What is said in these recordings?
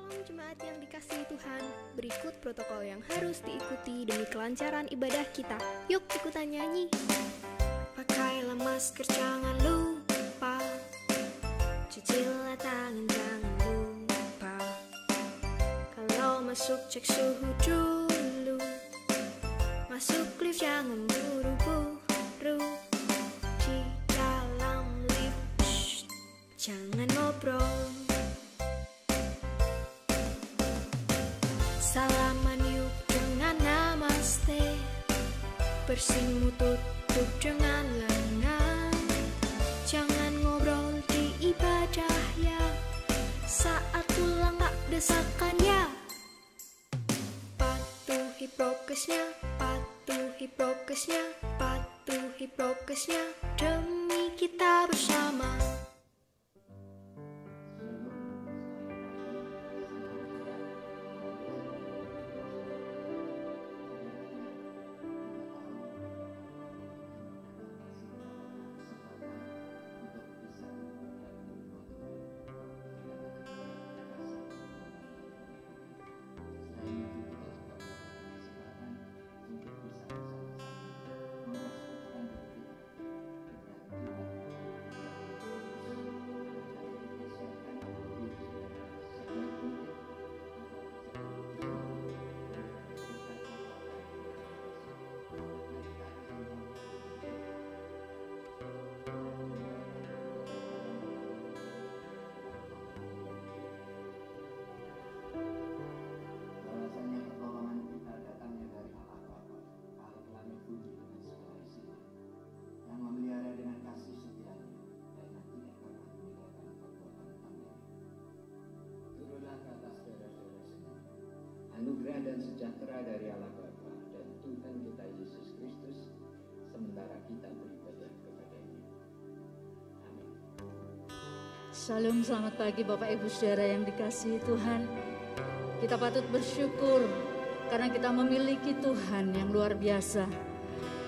Shalom jemaat yang dikasihi Tuhan. Berikut protokol yang harus diikuti demi kelancaran ibadah kita. Yuk ikutan nyanyi. Pakailah masker, jangan lupa. Cucilah tangan, jangan lupa. Kalau masuk cek suhu dulu. Masuk lift jangan buru-buru. Di dalam lift jangan ngobrol. Salaman yuk dengan namaste. Bersimu tutup dengan lengan. Jangan ngobrol di ibadah ya. Saat pulang tak desakan ya. Patuhi prokesnya, patuhi prokesnya, patuhi prokesnya. Demi kita bersama. Anugerah dan sejahtera dari Allah Bapa dan Tuhan kita Yesus Kristus sementara kita beribadah kepadanya. Amin. Shalom, selamat pagi Bapak Ibu Saudara yang dikasihi Tuhan. Kita patut bersyukur karena kita memiliki Tuhan yang luar biasa.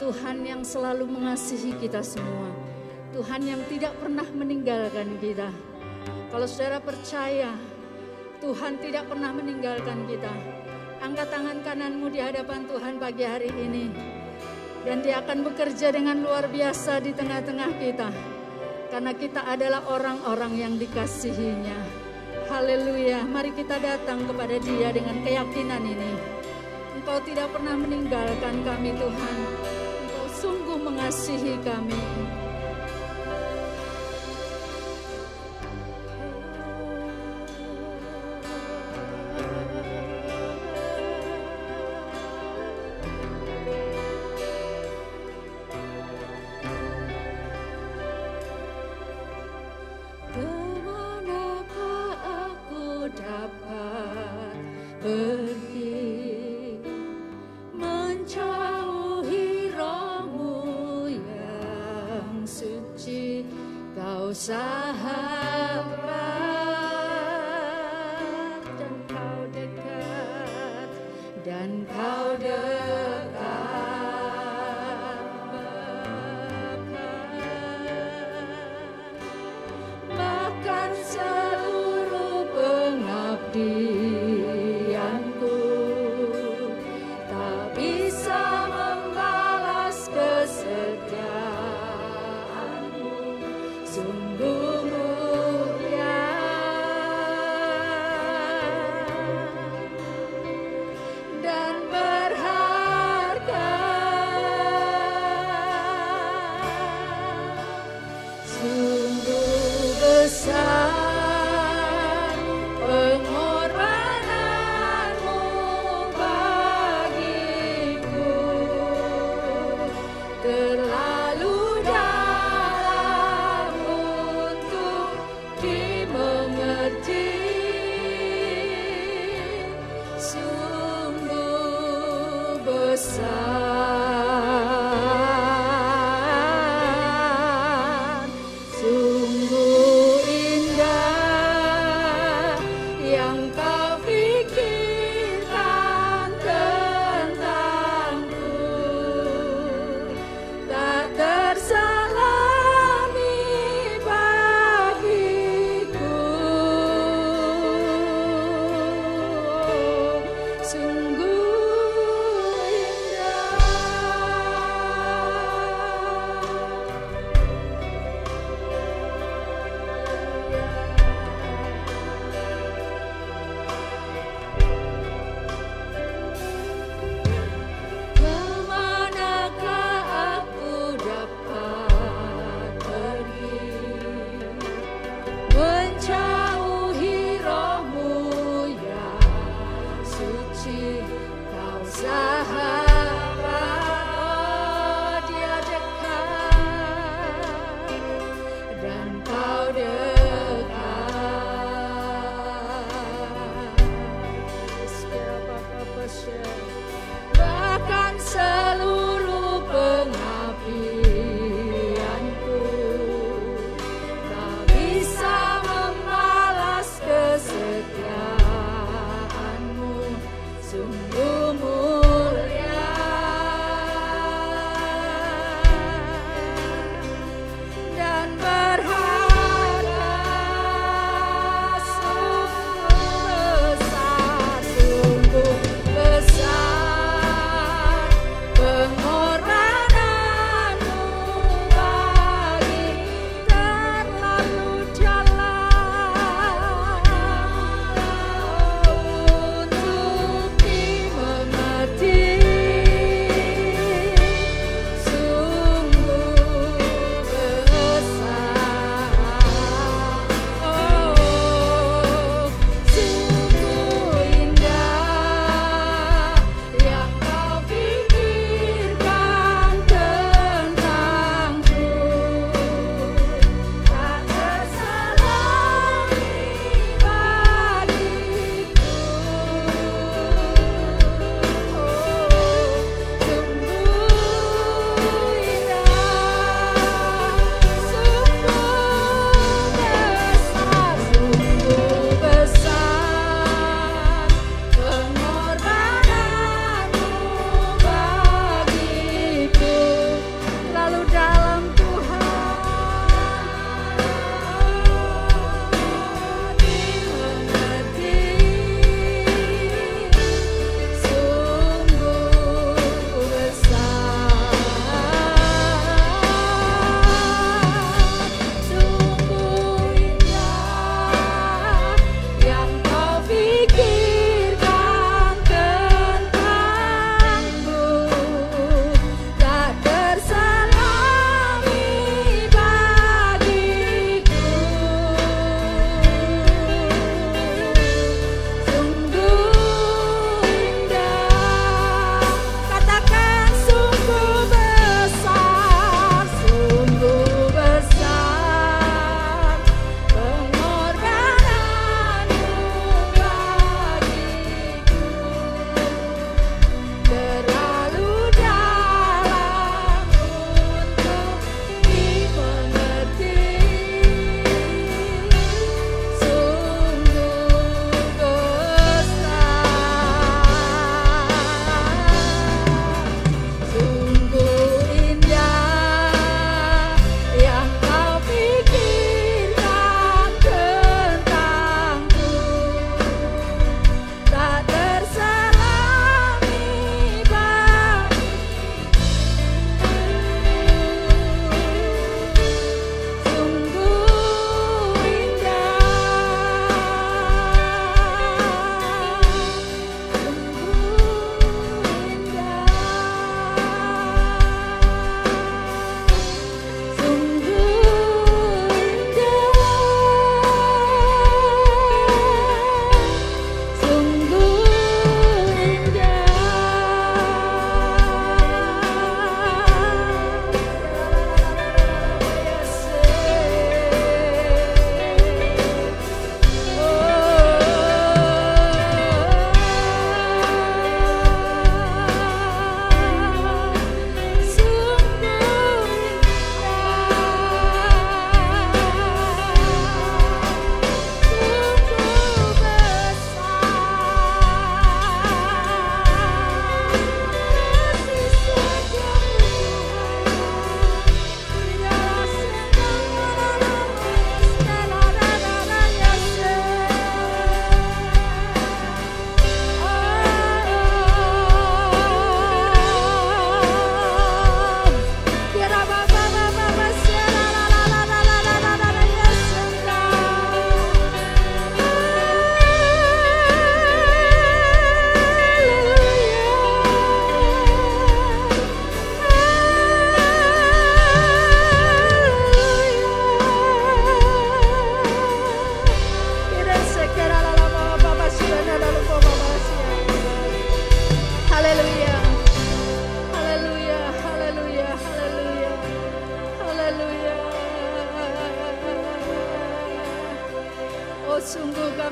Tuhan yang selalu mengasihi kita semua. Tuhan yang tidak pernah meninggalkan kita. Kalau saudara percaya Tuhan tidak pernah meninggalkan kita, angkat tangan kananmu di hadapan Tuhan pagi hari ini. Dan Dia akan bekerja dengan luar biasa di tengah-tengah kita. Karena kita adalah orang-orang yang dikasihinya. Haleluya, mari kita datang kepada Dia dengan keyakinan ini. Engkau tidak pernah meninggalkan kami Tuhan. Engkau sungguh mengasihi kami.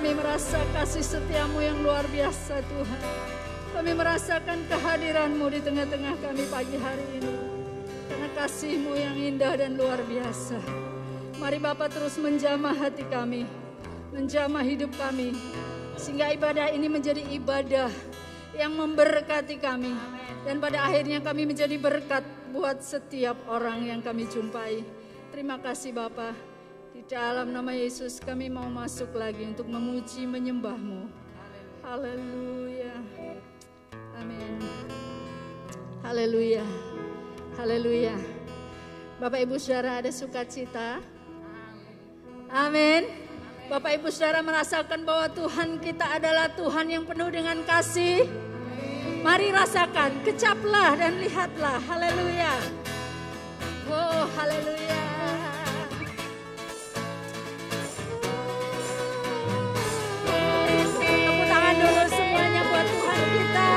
Kami merasa kasih setiamu yang luar biasa Tuhan. Kami merasakan kehadiranmu di tengah-tengah kami pagi hari ini. Karena kasih-Mu yang indah dan luar biasa. Mari Bapa terus menjamah hati kami, menjamah hidup kami. Sehingga ibadah ini menjadi ibadah yang memberkati kami. Dan pada akhirnya kami menjadi berkat buat setiap orang yang kami jumpai. Terima kasih Bapa. Di dalam nama Yesus kami mau masuk lagi untuk memuji menyembah-Mu. Haleluya. Amin. Haleluya. Haleluya. Bapak Ibu Saudara ada sukacita. Amin. Bapak Ibu Saudara merasakan bahwa Tuhan kita adalah Tuhan yang penuh dengan kasih. Mari rasakan, kecaplah dan lihatlah. Haleluya. Oh, haleluya. Tepuk tangan dulu semuanya buat Tuhan kita.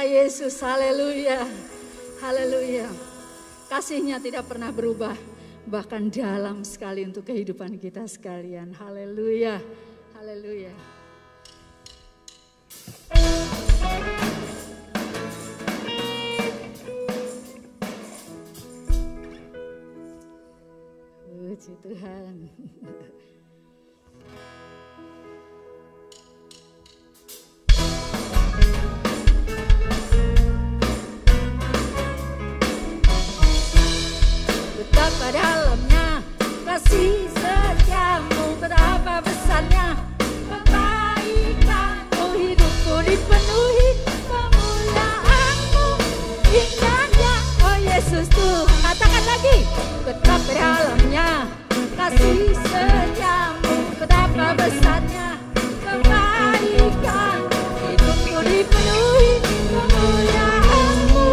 Yesus, haleluya, haleluya. Kasih-Nya tidak pernah berubah, bahkan dalam sekali untuk kehidupan kita sekalian. Haleluya, haleluya. Puji Tuhan. Betapa dalamnya kasih setiamu, betapa besarnya kebaikanmu, hidupku dipenuhi kemuliaanmu, indahnya oh Yesus Tuhan. Katakan lagi, betapa dalamnya kasih setiamu, betapa besarnya kebaikan, hidupku dipenuhi kemuliaanmu,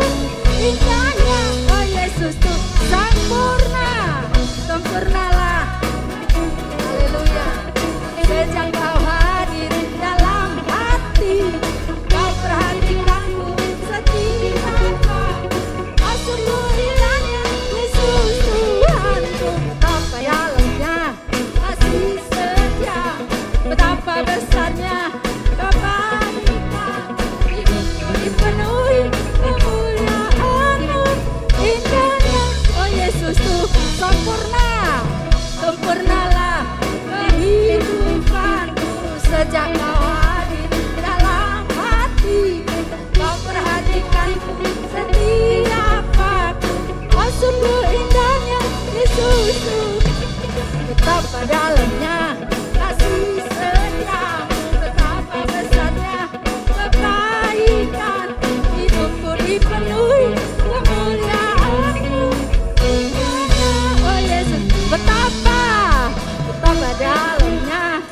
dalamnya.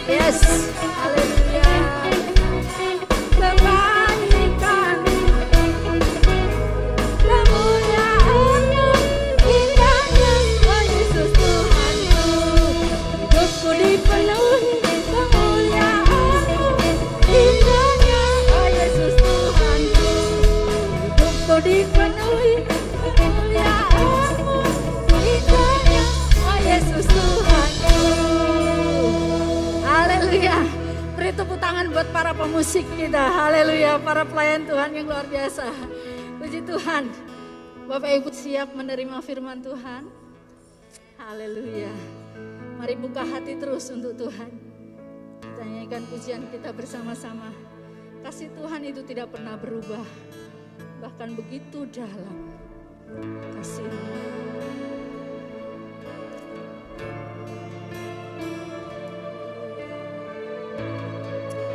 Yes, haleluya. Kebaikan, kemuliaan-Mu, indahnya, oh Yesus Tuhanku. Hidupku dipenuhi kemuliaan-Mu, indahnya, oh Yesus Tuhanku. Hidupku dipenuhi kemuliaan-Mu, indahnya, oh Yesus Tuhanku. Haleluya. Beri tepuk tangan buat para pemusik kita. Haleluya, para pelayan Tuhan yang luar biasa. Puji Tuhan. Bapak Ibu siap menerima firman Tuhan? Haleluya. Mari buka hati terus untuk Tuhan. Kita nyanyikan pujian kita bersama-sama. Kasih Tuhan itu tidak pernah berubah. Bahkan begitu dalam kasih-Mu.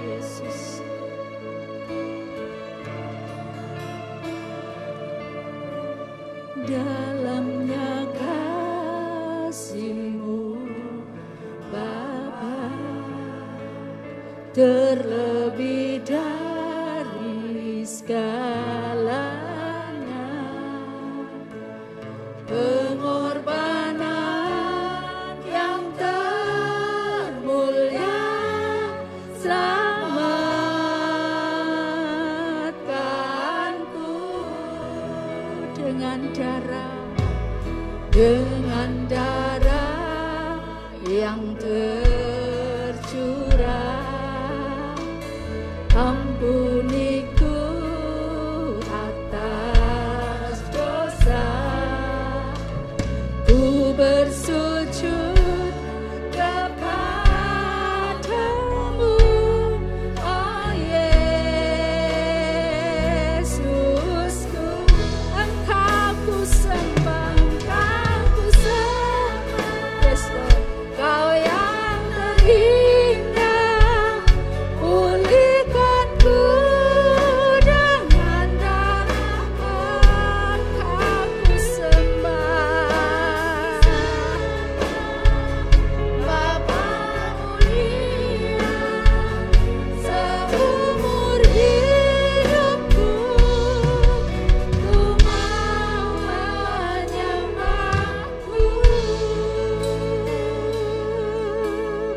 Yesus. Dalamnya kasih-Mu Bapa, terlebih dari segalanya, pengorbanan yang termulia selamatkanku dengan darah yang tercurah. Ampuniku atas dosa, ku bersujud kepadamu, oh Yesusku. Engkau ku sembah, Engkau ku sembah, yes Lord. Kau yang terindah, pulihkanku dengan darah. Engkau ku sembah, Bapa mulia, seumur hidupku ku mau menyembah-Mu.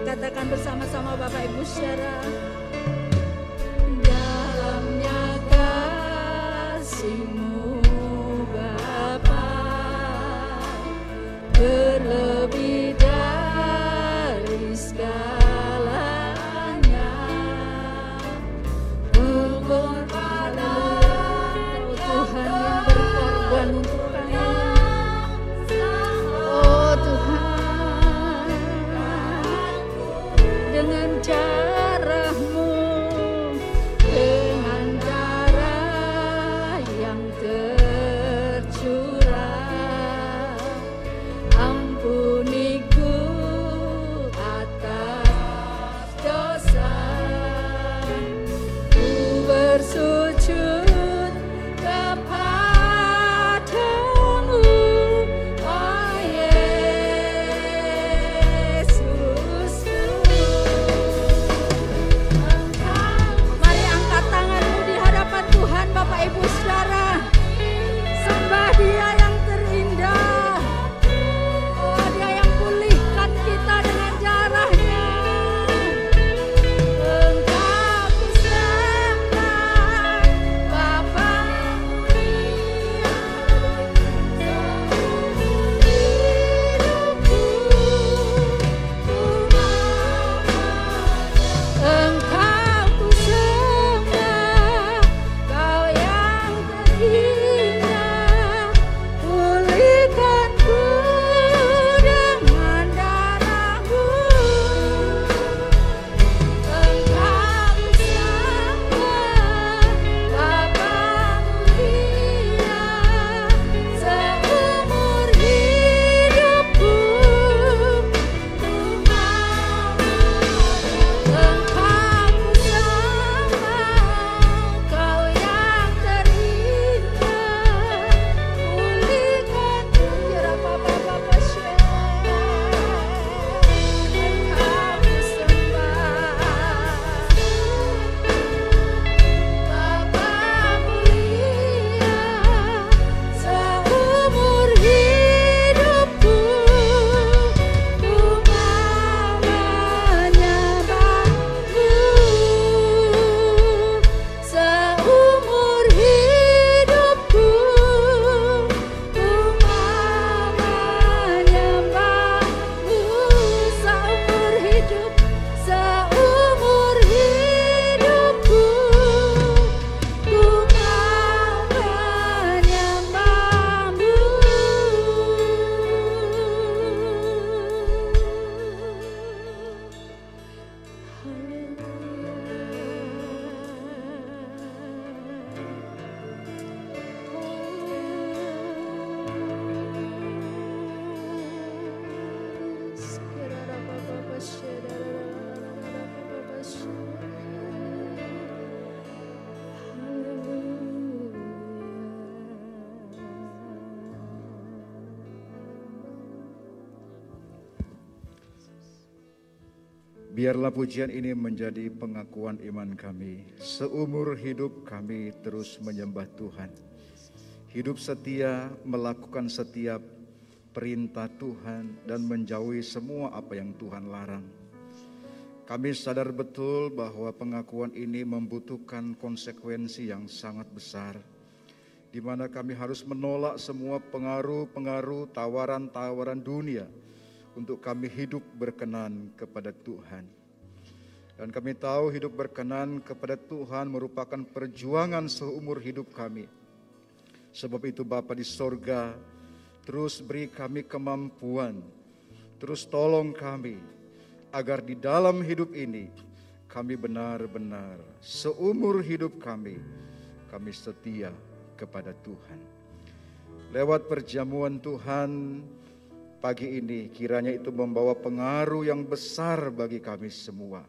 Katakan bersama-sama Bapak Ibu saudara. Dalamnya kasih-Mu Bapa, terlebih dari segalanya, pengorbanan, Tuhan yang berkorban untuk kami. Oh Tuhan, dengan darah-Mu Biarlah pujian ini menjadi pengakuan iman kami. Seumur hidup kami terus menyembah Tuhan. Hidup setia, melakukan setiap perintah Tuhan dan menjauhi semua apa yang Tuhan larang. Kami sadar betul bahwa pengakuan ini membutuhkan konsekuensi yang sangat besar, di mana kami harus menolak semua pengaruh-pengaruh, tawaran-tawaran dunia untuk kami hidup berkenan kepada Tuhan. Dan kami tahu hidup berkenan kepada Tuhan merupakan perjuangan seumur hidup kami. Sebab itu Bapa di sorga, terus beri kami kemampuan, terus tolong kami, agar di dalam hidup ini kami benar-benar seumur hidup kami setia kepada Tuhan. Lewat perjamuan Tuhan pagi ini, kiranya itu membawa pengaruh yang besar bagi kami semua.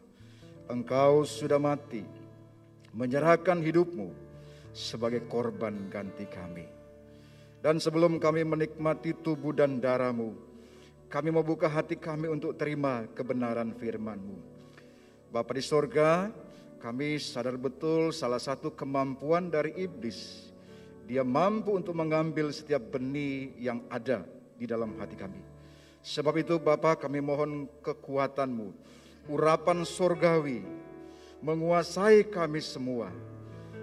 Engkau sudah mati, menyerahkan hidupmu sebagai korban ganti kami. Dan sebelum kami menikmati tubuh dan darah-Mu, kami membuka hati kami untuk terima kebenaran firman-Mu. Bapa di sorga, kami sadar betul salah satu kemampuan dari iblis, dia mampu untuk mengambil setiap benih yang ada di dalam hati kami. Sebab itu Bapa, kami mohon kekuatan-Mu, urapan sorgawi menguasai kami semua,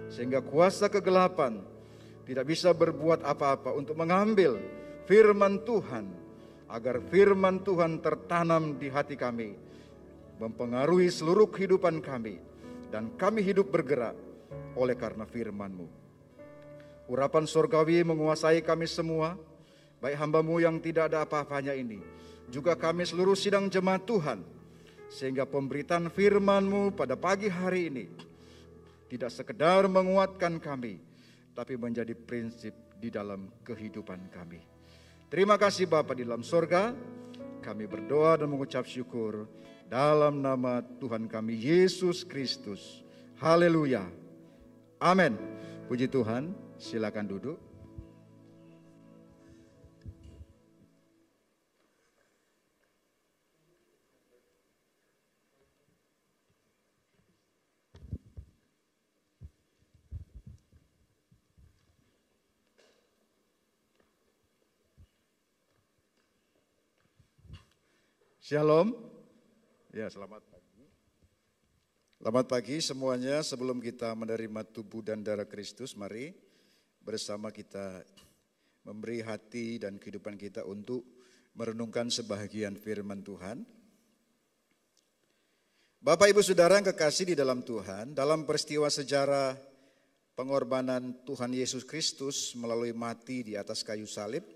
sehingga kuasa kegelapan tidak bisa berbuat apa-apa untuk mengambil firman Tuhan, agar firman Tuhan tertanam di hati kami, mempengaruhi seluruh kehidupan kami, dan kami hidup bergerak oleh karena firman-Mu. Urapan surgawi menguasai kami semua, baik hamba-Mu yang tidak ada apa-apanya ini, juga kami seluruh sidang jemaat Tuhan, sehingga pemberitaan firman-Mu pada pagi hari ini tidak sekedar menguatkan kami, tapi menjadi prinsip di dalam kehidupan kami. Terima kasih Bapa di dalam sorga, kami berdoa dan mengucap syukur dalam nama Tuhan kami Yesus Kristus. Haleluya. Amin. Puji Tuhan, silakan duduk. Shalom. Ya, selamat pagi. Selamat pagi semuanya. Sebelum kita menerima tubuh dan darah Kristus, mari bersama kita memberi hati dan kehidupan kita untuk merenungkan sebahagian firman Tuhan. Bapak Ibu Saudara yang kekasih di dalam Tuhan, dalam peristiwa sejarah pengorbanan Tuhan Yesus Kristus melalui mati di atas kayu salib,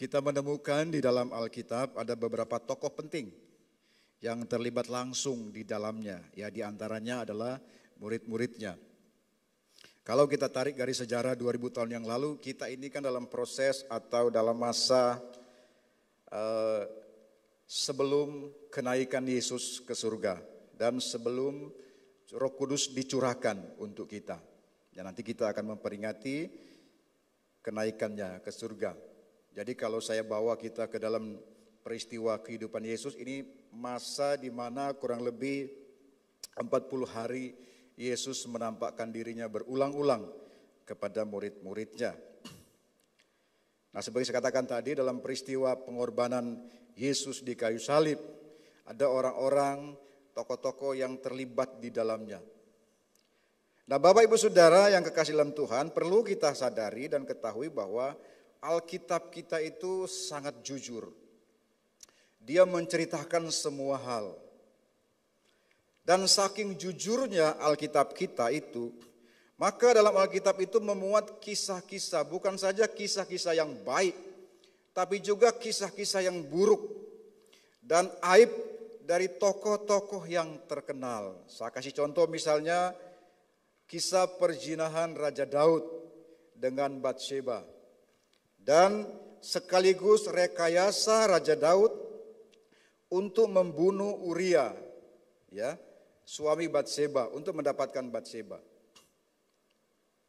kita menemukan di dalam Alkitab ada beberapa tokoh penting yang terlibat langsung di dalamnya. Ya, di antaranya adalah murid-muridnya. Kalau kita tarik garis sejarah 2000 tahun yang lalu, kita ini kan dalam proses atau dalam masa sebelum kenaikan Yesus ke surga dan sebelum Roh Kudus dicurahkan untuk kita. Ya, nanti kita akan memperingati kenaikannya ke surga. Jadi kalau saya bawa kita ke dalam peristiwa kehidupan Yesus, ini masa di mana kurang lebih 40 hari Yesus menampakkan dirinya berulang-ulang kepada murid-muridnya. Nah, seperti saya katakan tadi, dalam peristiwa pengorbanan Yesus di kayu salib, ada orang-orang, tokoh-tokoh yang terlibat di dalamnya. Nah, Bapak Ibu Saudara yang kekasih dalam Tuhan, perlu kita sadari dan ketahui bahwa Alkitab kita itu sangat jujur. Dia menceritakan semua hal. Dan saking jujurnya Alkitab kita itu, maka dalam Alkitab itu memuat kisah-kisah, bukan saja kisah-kisah yang baik, tapi juga kisah-kisah yang buruk dan aib dari tokoh-tokoh yang terkenal. Saya kasih contoh misalnya kisah perzinahan Raja Daud dengan Batsheba. Dan sekaligus rekayasa Raja Daud untuk membunuh Uria, ya, suami Batsheba, untuk mendapatkan Batsheba.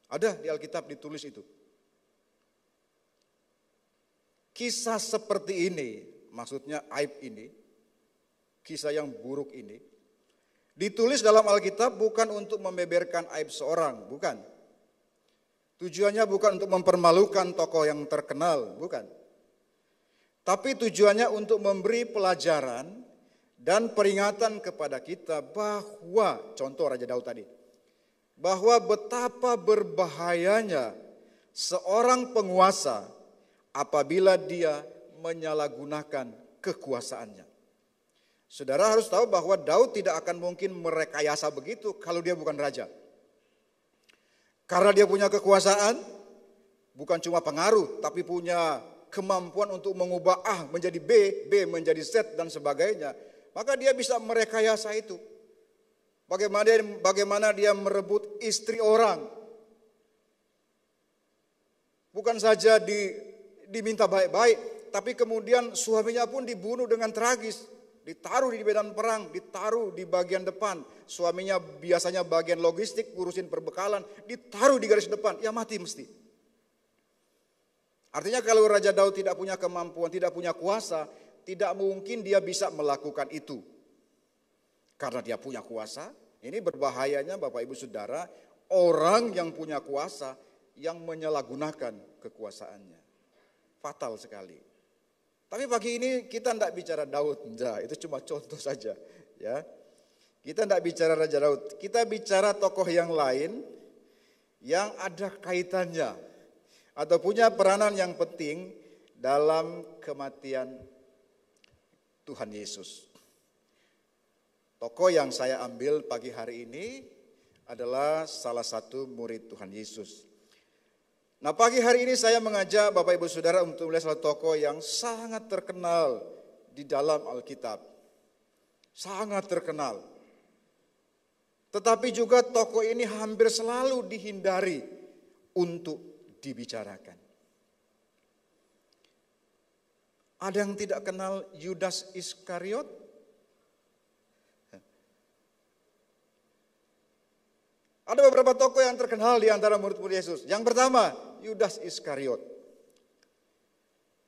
Ada di Alkitab ditulis itu. Kisah seperti ini, maksudnya aib ini, kisah yang buruk ini ditulis dalam Alkitab bukan untuk membeberkan aib seorang, bukan. Tujuannya bukan untuk mempermalukan tokoh yang terkenal, bukan. Tapi tujuannya untuk memberi pelajaran dan peringatan kepada kita bahwa, contoh Raja Daud tadi, bahwa betapa berbahayanya seorang penguasa apabila dia menyalahgunakan kekuasaannya. Saudara harus tahu bahwa Daud tidak akan mungkin merekayasa begitu kalau dia bukan raja. Karena dia punya kekuasaan, bukan cuma pengaruh, tapi punya kemampuan untuk mengubah A menjadi B, B menjadi Z dan sebagainya. Maka dia bisa merekayasa itu. Bagaimana dia merebut istri orang. Bukan saja diminta baik-baik, tapi kemudian suaminya pun dibunuh dengan tragis. Ditaruh di medan perang, ditaruh di bagian depan. Suaminya biasanya bagian logistik, ngurusin perbekalan, ditaruh di garis depan, ya mati mesti. Artinya kalau Raja Daud tidak punya kemampuan, tidak punya kuasa, tidak mungkin dia bisa melakukan itu. Karena dia punya kuasa, ini berbahayanya Bapak Ibu Saudara, orang yang punya kuasa yang menyalahgunakan kekuasaannya. Fatal sekali. Tapi pagi ini kita tidak bicara Daud, itu cuma contoh saja. Ya, kita tidak bicara Raja Daud, kita bicara tokoh yang lain yang ada kaitannya atau punya peranan yang penting dalam kematian Tuhan Yesus. Tokoh yang saya ambil pagi hari ini adalah salah satu murid Tuhan Yesus. Nah, pagi hari ini saya mengajak Bapak Ibu Saudara untuk melihat salah tokoh yang sangat terkenal di dalam Alkitab. Sangat terkenal. Tetapi juga tokoh ini hampir selalu dihindari untuk dibicarakan. Ada yang tidak kenal Yudas Iskariot? Ada beberapa tokoh yang terkenal di antara murid-murid Yesus. Yang pertama, Yudas Iskariot.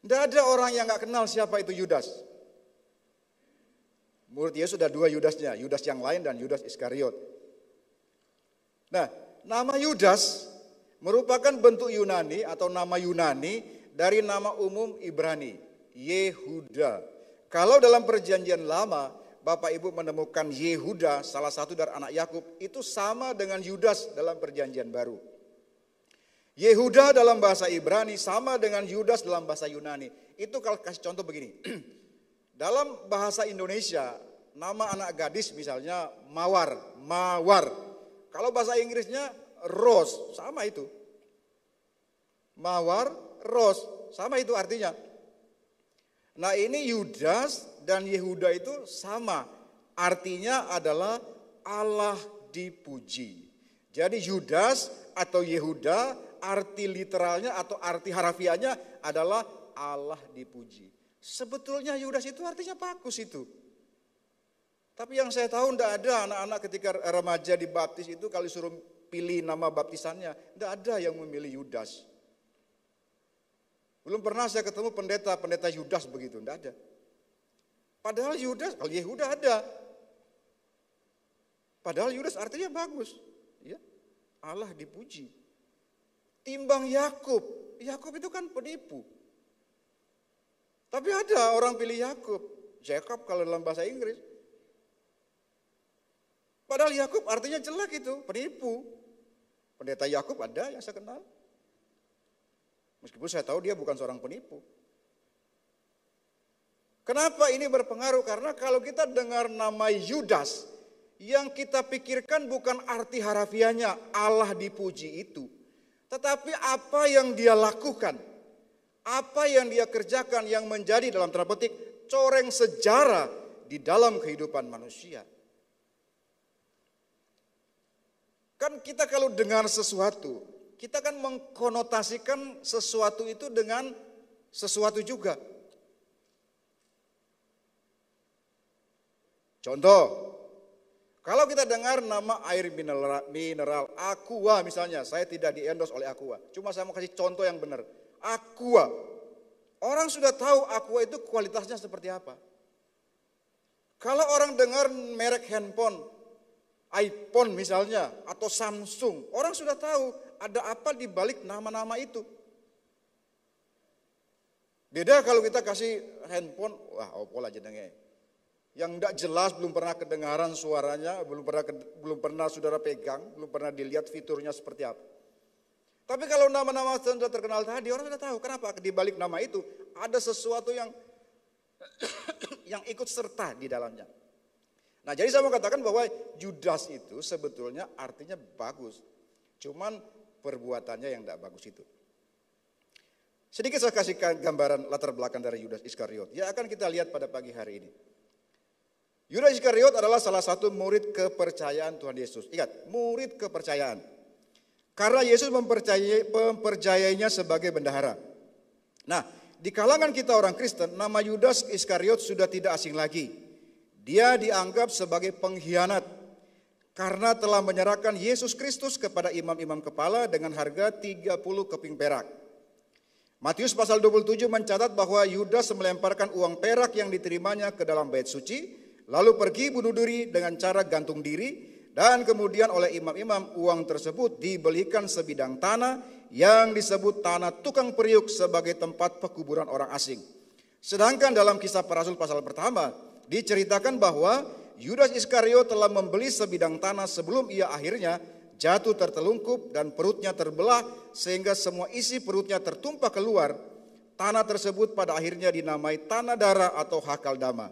Tidak ada orang yang gak kenal siapa itu Yudas. Murid Yesus ada dua Yudasnya, Yudas yang lain dan Yudas Iskariot. Nah, nama Yudas merupakan bentuk Yunani atau nama Yunani dari nama umum Ibrani, Yehuda. Kalau dalam perjanjian lama, Bapak Ibu menemukan Yehuda, salah satu dari anak Yakub, itu sama dengan Yudas dalam perjanjian baru. Yehuda dalam bahasa Ibrani sama dengan Yudas dalam bahasa Yunani. Itu kalau kasih contoh begini. Dalam bahasa Indonesia, nama anak gadis misalnya Mawar. Kalau bahasa Inggrisnya Rose, sama itu. Mawar, Rose, sama itu artinya. Nah, ini Yudas dan Yehuda itu sama. Artinya adalah Allah dipuji. Jadi Yudas atau Yehuda arti literalnya atau arti harafiahnya adalah Allah dipuji. Sebetulnya Yudas itu artinya bagus itu. Tapi yang saya tahu tidak ada anak-anak ketika remaja dibaptis itu kalau suruh pilih nama baptisannya, tidak ada yang memilih Yudas. Belum pernah saya ketemu pendeta Yudas begitu, tidak ada. Padahal Yudas, kalau Yehuda ada. Padahal Yudas artinya bagus. Ya, Allah dipuji. Timbang Yakub, Yakub itu kan penipu. Tapi ada orang pilih Yakub, Jacob kalau dalam bahasa Inggris. Padahal Yakub artinya jelek itu, penipu. Pendeta Yakub ada yang saya kenal. Meskipun saya tahu dia bukan seorang penipu. Kenapa ini berpengaruh? Karena kalau kita dengar nama Yudas, yang kita pikirkan bukan arti harafiahnya Allah dipuji itu. Tetapi apa yang dia lakukan, apa yang dia kerjakan yang menjadi dalam tanda petik coreng sejarah di dalam kehidupan manusia. Kan kita kalau dengar sesuatu, kita kan mengkonotasikan sesuatu itu dengan sesuatu juga. Contoh, kalau kita dengar nama air mineral Aqua misalnya, saya tidak di-endorse oleh Aqua, cuma saya mau kasih contoh yang benar. Aqua, orang sudah tahu Aqua itu kualitasnya seperti apa. Kalau orang dengar merek handphone, iPhone misalnya, atau Samsung, orang sudah tahu ada apa di balik nama-nama itu. Beda kalau kita kasih handphone, wah Oppo lah jenenge. Yang tidak jelas, belum pernah kedengaran suaranya, belum pernah saudara pegang, belum pernah dilihat fiturnya seperti apa. Tapi kalau nama-nama sudah terkenal tadi, orang sudah tahu kenapa di balik nama itu ada sesuatu yang ikut serta di dalamnya. Nah, jadi saya mau katakan bahwa Yudas itu sebetulnya artinya bagus. Cuman perbuatannya yang tidak bagus itu. Sedikit saya kasih gambaran latar belakang dari Yudas Iskariot. Ya akan kita lihat pada pagi hari ini. Yudas Iskariot adalah salah satu murid kepercayaan Tuhan Yesus. Ingat, murid kepercayaan. Karena Yesus mempercayainya sebagai bendahara. Nah, di kalangan kita orang Kristen, nama Yudas Iskariot sudah tidak asing lagi. Dia dianggap sebagai pengkhianat karena telah menyerahkan Yesus Kristus kepada imam-imam kepala dengan harga 30 keping perak. Matius pasal 27 mencatat bahwa Yudas melemparkan uang perak yang diterimanya ke dalam bait suci, lalu pergi bunuh diri dengan cara gantung diri. Dan kemudian oleh imam-imam uang tersebut dibelikan sebidang tanah yang disebut tanah tukang periuk sebagai tempat pekuburan orang asing. Sedangkan dalam kisah para rasul pasal pertama diceritakan bahwa Yudas Iskariot telah membeli sebidang tanah sebelum ia akhirnya jatuh tertelungkup dan perutnya terbelah sehingga semua isi perutnya tertumpah keluar. Tanah tersebut pada akhirnya dinamai tanah darah atau Hakaldama.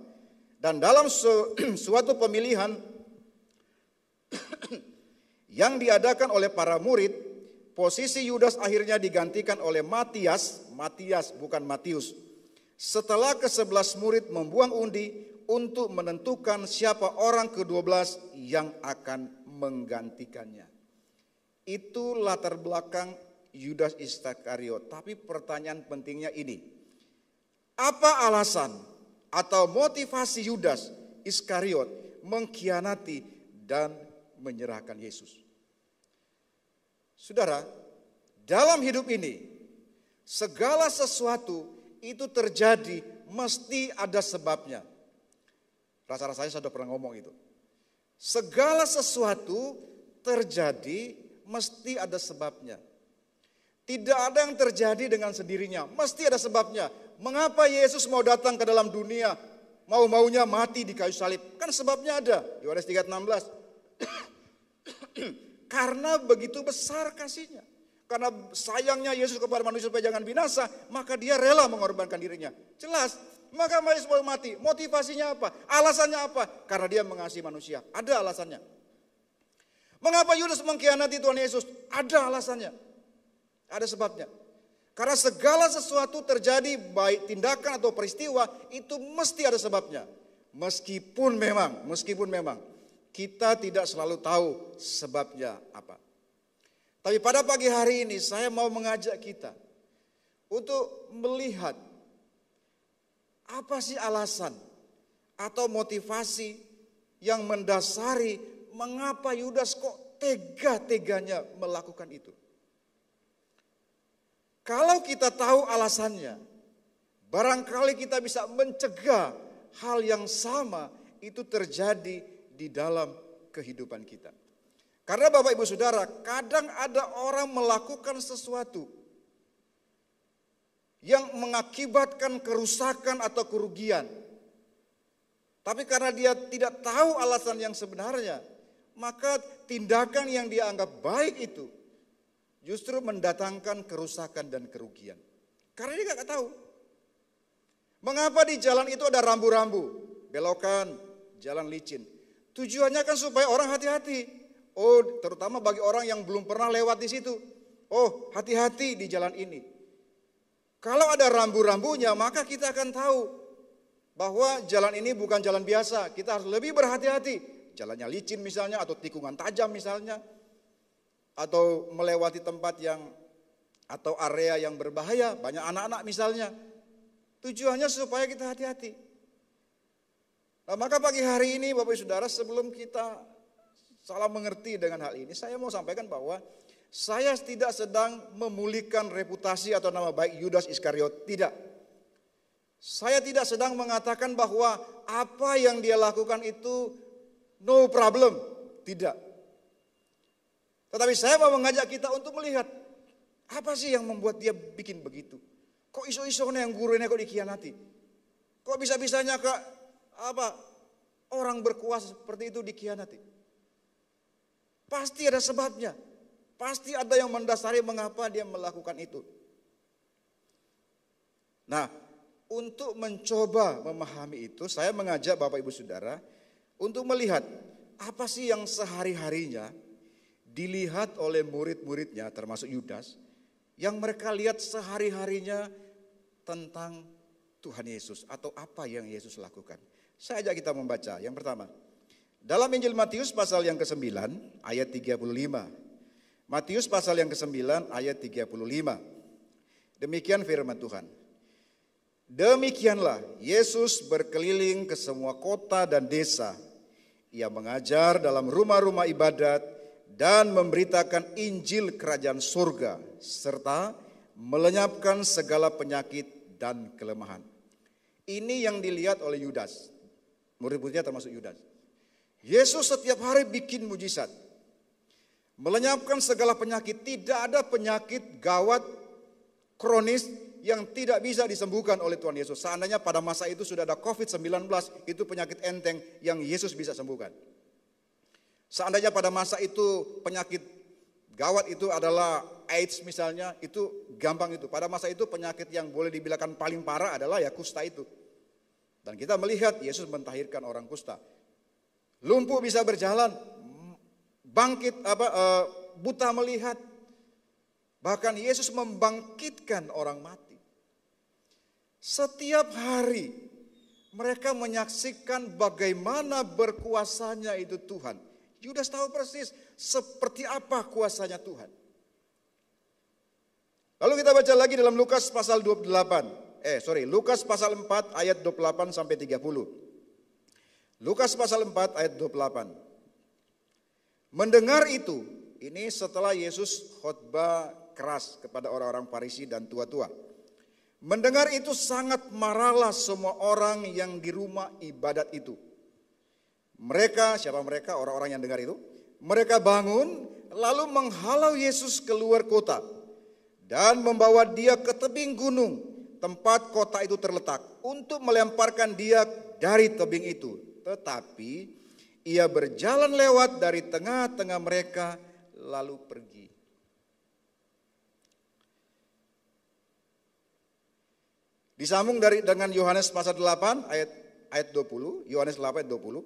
Dan dalam suatu pemilihan yang diadakan oleh para murid, posisi Yudas akhirnya digantikan oleh Matias bukan Matius. Setelah ke-11 murid membuang undi untuk menentukan siapa orang ke-12 yang akan menggantikannya. Itu latar belakang Yudas Iskariot. Tapi pertanyaan pentingnya ini. Apa alasan atau motivasi Yudas Iskariot mengkhianati dan menyerahkan Yesus? Saudara, dalam hidup ini segala sesuatu itu terjadi mesti ada sebabnya. Rasa-rasanya saya sudah pernah ngomong itu. Segala sesuatu terjadi mesti ada sebabnya. Tidak ada yang terjadi dengan sendirinya, mesti ada sebabnya. Mengapa Yesus mau datang ke dalam dunia, mau-maunya mati di kayu salib? Kan sebabnya ada. Yohanes 3:16. Karena begitu besar kasihnya. Karena sayangnya Yesus kepada manusia supaya jangan binasa, maka dia rela mengorbankan dirinya. Jelas, maka Yesus mau mati. Motivasinya apa? Alasannya apa? Karena dia mengasihi manusia. Ada alasannya. Mengapa Yudas mengkhianati Tuhan Yesus? Ada alasannya. Ada sebabnya. Karena segala sesuatu terjadi, baik tindakan atau peristiwa, itu mesti ada sebabnya. Meskipun memang kita tidak selalu tahu sebabnya apa. Tapi pada pagi hari ini saya mau mengajak kita untuk melihat apa sih alasan atau motivasi yang mendasari mengapa Yudas kok tega-teganya melakukan itu. Kalau kita tahu alasannya, barangkali kita bisa mencegah hal yang sama itu terjadi di dalam kehidupan kita. Karena Bapak Ibu Saudara, kadang ada orang melakukan sesuatu yang mengakibatkan kerusakan atau kerugian. Tapi karena dia tidak tahu alasan yang sebenarnya, maka tindakan yang dia anggap baik itu justru mendatangkan kerusakan dan kerugian. Karena dia nggak tahu. Mengapa di jalan itu ada rambu-rambu, belokan, jalan licin. Tujuannya kan supaya orang hati-hati. Oh, terutama bagi orang yang belum pernah lewat di situ. Oh, hati-hati di jalan ini. Kalau ada rambu-rambunya, maka kita akan tahu bahwa jalan ini bukan jalan biasa. Kita harus lebih berhati-hati. Jalannya licin misalnya, atau tikungan tajam misalnya, atau melewati tempat yang atau area yang berbahaya, banyak anak-anak misalnya. Tujuannya supaya kita hati-hati. Nah, maka pagi hari ini Bapak Ibu Saudara, sebelum kita salah mengerti dengan hal ini, saya mau sampaikan bahwa saya tidak sedang memulihkan reputasi atau nama baik Yudas Iskariot, tidak. Saya tidak sedang mengatakan bahwa apa yang dia lakukan itu no problem. Tidak. Tetapi saya mau mengajak kita untuk melihat apa sih yang membuat dia bikin begitu. Kok iso-isone yang gurunya kok dikhianati? Kok bisa-bisanya orang berkuasa seperti itu dikhianati? Pasti ada sebabnya. Pasti ada yang mendasari mengapa dia melakukan itu. Nah, untuk mencoba memahami itu, saya mengajak Bapak Ibu Saudara untuk melihat apa sih yang sehari-harinya dilihat oleh murid-muridnya termasuk Yudas, yang mereka lihat sehari-harinya tentang Tuhan Yesus atau apa yang Yesus lakukan. Saya ajak kita membaca. Yang pertama, dalam Injil Matius pasal yang ke-9 ayat 35. Matius pasal yang ke-9 ayat 35. Demikian firman Tuhan. Demikianlah Yesus berkeliling ke semua kota dan desa. Ia mengajar dalam rumah-rumah ibadat dan memberitakan Injil kerajaan surga serta melenyapkan segala penyakit dan kelemahan. Ini yang dilihat oleh Yudas. Murid-muridnya termasuk Yudas. Yesus setiap hari bikin mujizat. Melenyapkan segala penyakit. Tidak ada penyakit gawat kronis yang tidak bisa disembuhkan oleh Tuhan Yesus. Seandainya pada masa itu sudah ada COVID-19, itu penyakit enteng yang Yesus bisa sembuhkan. Seandainya pada masa itu penyakit gawat itu adalah AIDS misalnya, itu gampang itu. Pada masa itu penyakit yang boleh dibilangkan paling parah adalah ya kusta itu. Dan kita melihat Yesus mentahirkan orang kusta. Lumpuh bisa berjalan, bangkit buta melihat. Bahkan Yesus membangkitkan orang mati. Setiap hari mereka menyaksikan bagaimana berkuasanya itu Tuhan. Yudas tahu persis seperti apa kuasanya Tuhan. Lalu kita baca lagi dalam Lukas pasal 4 ayat 28 sampai 30. Lukas pasal 4 ayat 28. Mendengar itu, ini setelah Yesus khotbah keras kepada orang-orang Farisi dan tua-tua. Mendengar itu sangat marahlah semua orang yang di rumah ibadat itu. Mereka, siapa mereka? Orang-orang yang dengar itu. Mereka bangun lalu menghalau Yesus keluar kota dan membawa dia ke tebing gunung tempat kota itu terletak untuk melemparkan dia dari tebing itu. Tetapi ia berjalan lewat dari tengah-tengah mereka lalu pergi. Disambung dengan Yohanes pasal 8 ayat 20, Yohanes 8 ayat 20.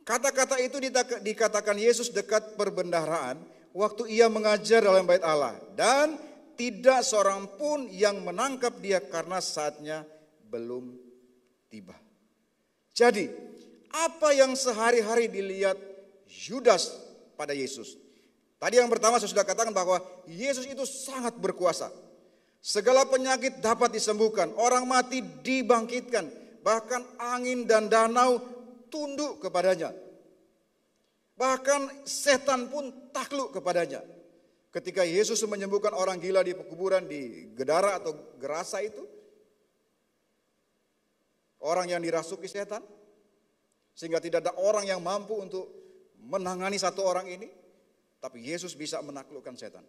Kata-kata itu dikatakan Yesus dekat perbendaharaan waktu ia mengajar dalam bait Allah, dan tidak seorang pun yang menangkap dia karena saatnya belum tiba. Jadi, apa yang sehari-hari dilihat Yudas pada Yesus? Tadi yang pertama saya sudah katakan bahwa Yesus itu sangat berkuasa. Segala penyakit dapat disembuhkan, orang mati dibangkitkan, bahkan angin dan danau tunduk kepadanya. Bahkan setan pun takluk kepadanya. Ketika Yesus menyembuhkan orang gila di kuburan di Gedara atau Gerasa itu, orang yang dirasuki setan, sehingga tidak ada orang yang mampu untuk menangani satu orang ini, tapi Yesus bisa menaklukkan setan.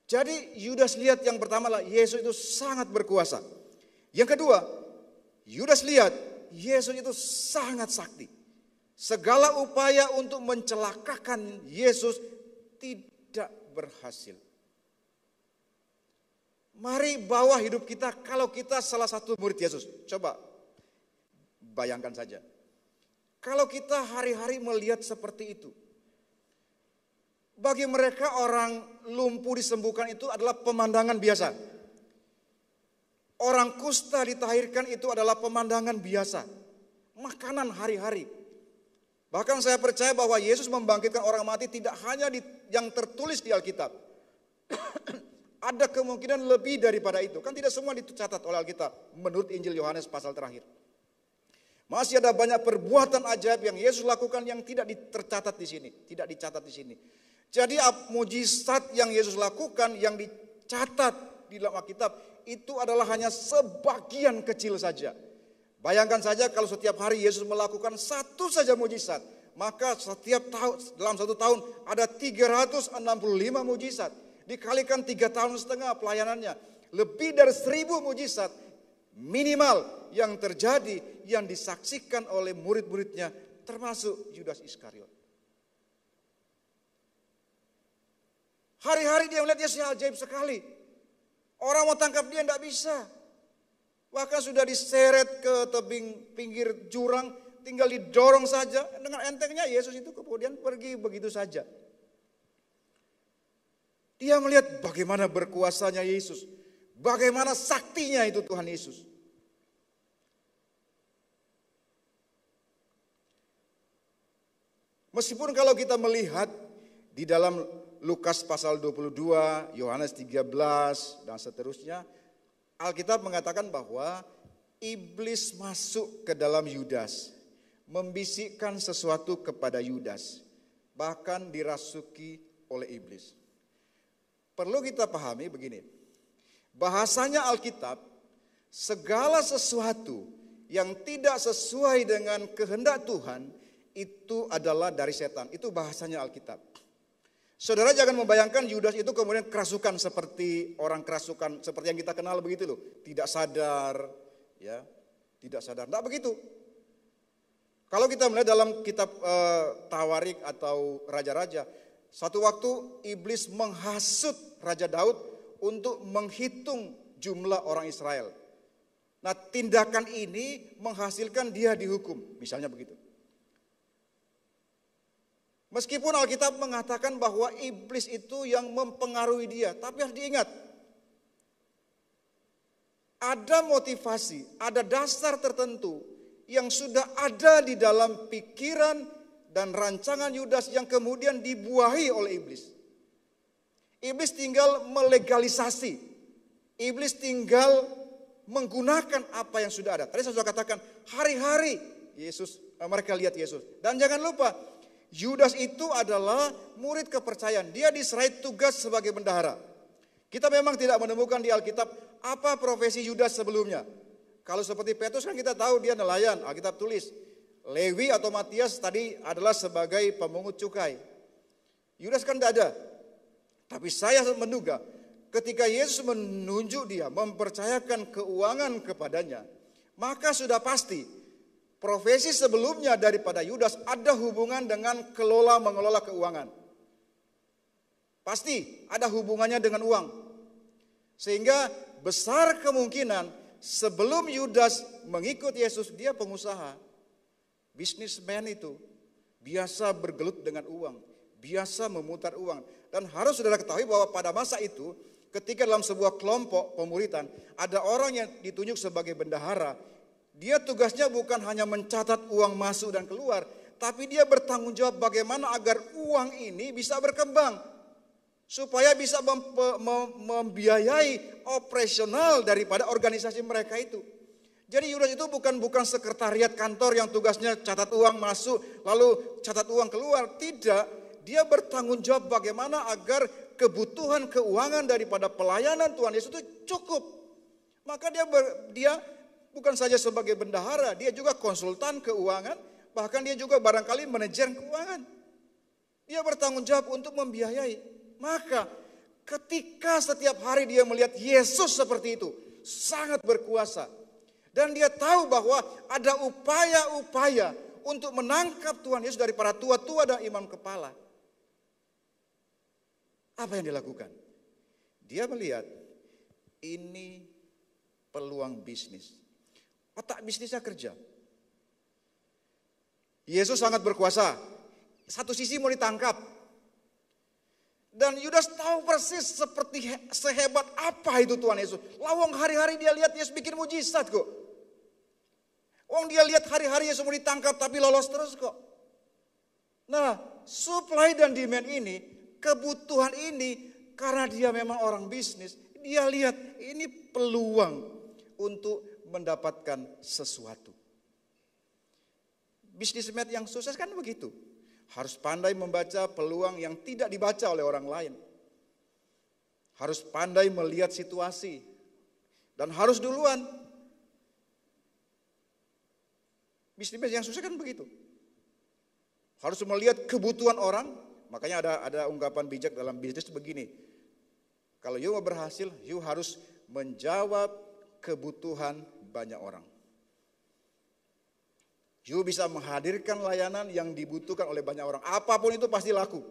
Jadi Yudas lihat yang pertama lah, Yesus itu sangat berkuasa. Yang kedua, Yudas lihat Yesus itu sangat sakti. Segala upaya untuk mencelakakan Yesus tidak berhasil. Mari bawa hidup kita kalau kita salah satu murid Yesus. Coba bayangkan saja. Kalau kita hari-hari melihat seperti itu. Bagi mereka orang lumpuh disembuhkan itu adalah pemandangan biasa. Orang kusta ditahirkan itu adalah pemandangan biasa. Makanan hari-hari. Bahkan saya percaya bahwa Yesus membangkitkan orang mati tidak hanya yang tertulis di Alkitab. Ada kemungkinan lebih daripada itu. Kan tidak semua dicatat oleh Alkitab menurut Injil Yohanes pasal terakhir. Masih ada banyak perbuatan ajaib yang Yesus lakukan yang tidak tercatat di sini, tidak dicatat di sini. Jadi mujizat yang Yesus lakukan yang dicatat di dalam Alkitab itu adalah hanya sebagian kecil saja Bayangkan saja kalau setiap hari Yesus melakukan satu saja mujizat, maka setiap tahun dalam satu tahun ada 365 mujizat. Dikalikan 3,5 tahun pelayanannya, lebih dari 1.000 mujizat minimal yang terjadi, yang disaksikan oleh murid-muridnya, termasuk Yudas Iskariot. Hari-hari dia melihat Yesus ajaib sekali. Orang mau tangkap dia tidak bisa. Bahkan sudah diseret ke tebing pinggir jurang, tinggal didorong saja. Dengan entengnya Yesus itu kemudian pergi begitu saja. Dia melihat bagaimana berkuasanya Yesus. Bagaimana saktinya itu Tuhan Yesus. Meskipun kalau kita melihat di dalam Lukas pasal 22, Yohanes 13, dan seterusnya, Alkitab mengatakan bahwa iblis masuk ke dalam Yudas, membisikkan sesuatu kepada Yudas, bahkan dirasuki oleh iblis. Perlu kita pahami begini, bahasanya Alkitab, segala sesuatu yang tidak sesuai dengan kehendak Tuhan, itu adalah dari setan. Itu bahasanya Alkitab. Saudara jangan membayangkan Yudas itu kemudian kerasukan seperti orang kerasukan seperti yang kita kenal begitu loh, tidak sadar, ya, tidak sadar. Tidak begitu. Kalau kita melihat dalam kitab Tawarik atau Raja-Raja, satu waktu iblis menghasut Raja Daud untuk menghitung jumlah orang Israel. Nah, tindakan ini menghasilkan dia dihukum, misalnya begitu. Meskipun Alkitab mengatakan bahwa iblis itu yang mempengaruhi dia, tapi harus diingat, ada motivasi, ada dasar tertentu yang sudah ada di dalam pikiran dan rancangan Yudas yang kemudian dibuahi oleh iblis. Iblis tinggal melegalisasi, iblis tinggal menggunakan apa yang sudah ada. Tadi saya sudah katakan, hari-hari mereka lihat Yesus. Dan jangan lupa, Yudas itu adalah murid kepercayaan. Dia diserai tugas sebagai bendahara. Kita memang tidak menemukan di Alkitab apa profesi Yudas sebelumnya. Kalau seperti Petrus kan kita tahu dia nelayan, Alkitab tulis. Lewi atau Matias tadi adalah sebagai pemungut cukai. Yudas kan tidak ada. Tapi saya menduga ketika Yesus menunjuk dia, mempercayakan keuangan kepadanya, maka sudah pasti profesi sebelumnya daripada Yudas ada hubungan dengan mengelola keuangan. Pasti ada hubungannya dengan uang. Sehingga besar kemungkinan sebelum Yudas mengikut Yesus, dia pengusaha. Businessman itu biasa bergelut dengan uang, biasa memutar uang. Dan harus saudara ketahui bahwa pada masa itu, ketika dalam sebuah kelompok pemuritan, ada orang yang ditunjuk sebagai bendahara. Dia tugasnya bukan hanya mencatat uang masuk dan keluar, tapi dia bertanggung jawab bagaimana agar uang ini bisa berkembang. Supaya bisa membiayai operasional daripada organisasi mereka itu. Jadi Yudas itu bukan sekretariat kantor yang tugasnya catat uang masuk, lalu catat uang keluar. Tidak, dia bertanggung jawab bagaimana agar kebutuhan keuangan daripada pelayanan Tuhan Yesus itu cukup. Maka dia bukan saja sebagai bendahara, dia juga konsultan keuangan, bahkan dia juga barangkali manajer keuangan. Dia bertanggung jawab untuk membiayai. Maka ketika setiap hari dia melihat Yesus seperti itu, sangat berkuasa. Dan dia tahu bahwa ada upaya-upaya untuk menangkap Tuhan Yesus dari para tua-tua dan imam kepala. Apa yang dilakukan? Dia melihat ini peluang bisnis. Otak bisnisnya kerja. Yesus sangat berkuasa. Satu sisi mau ditangkap. Dan Yudas tahu persis seperti sehebat apa itu Tuhan Yesus. Lawang hari-hari dia lihat Yesus bikin mujizat kok. Dia lihat hari-hari Yesus mau ditangkap tapi lolos terus kok. Nah, supply dan demand ini, kebutuhan ini, karena dia memang orang bisnis, dia lihat ini peluang untuk mendapatkan sesuatu. Bisnismen yang sukses kan begitu. Harus pandai membaca peluang yang tidak dibaca oleh orang lain. Harus pandai melihat situasi. Dan harus duluan. Bisnis yang sukses kan begitu. Harus melihat kebutuhan orang. Makanya ada ungkapan bijak dalam bisnis begini. Kalau you mau berhasil, you harus menjawab kebutuhan banyak orang. You bisa menghadirkan layanan yang dibutuhkan oleh banyak orang. Apapun itu pasti laku.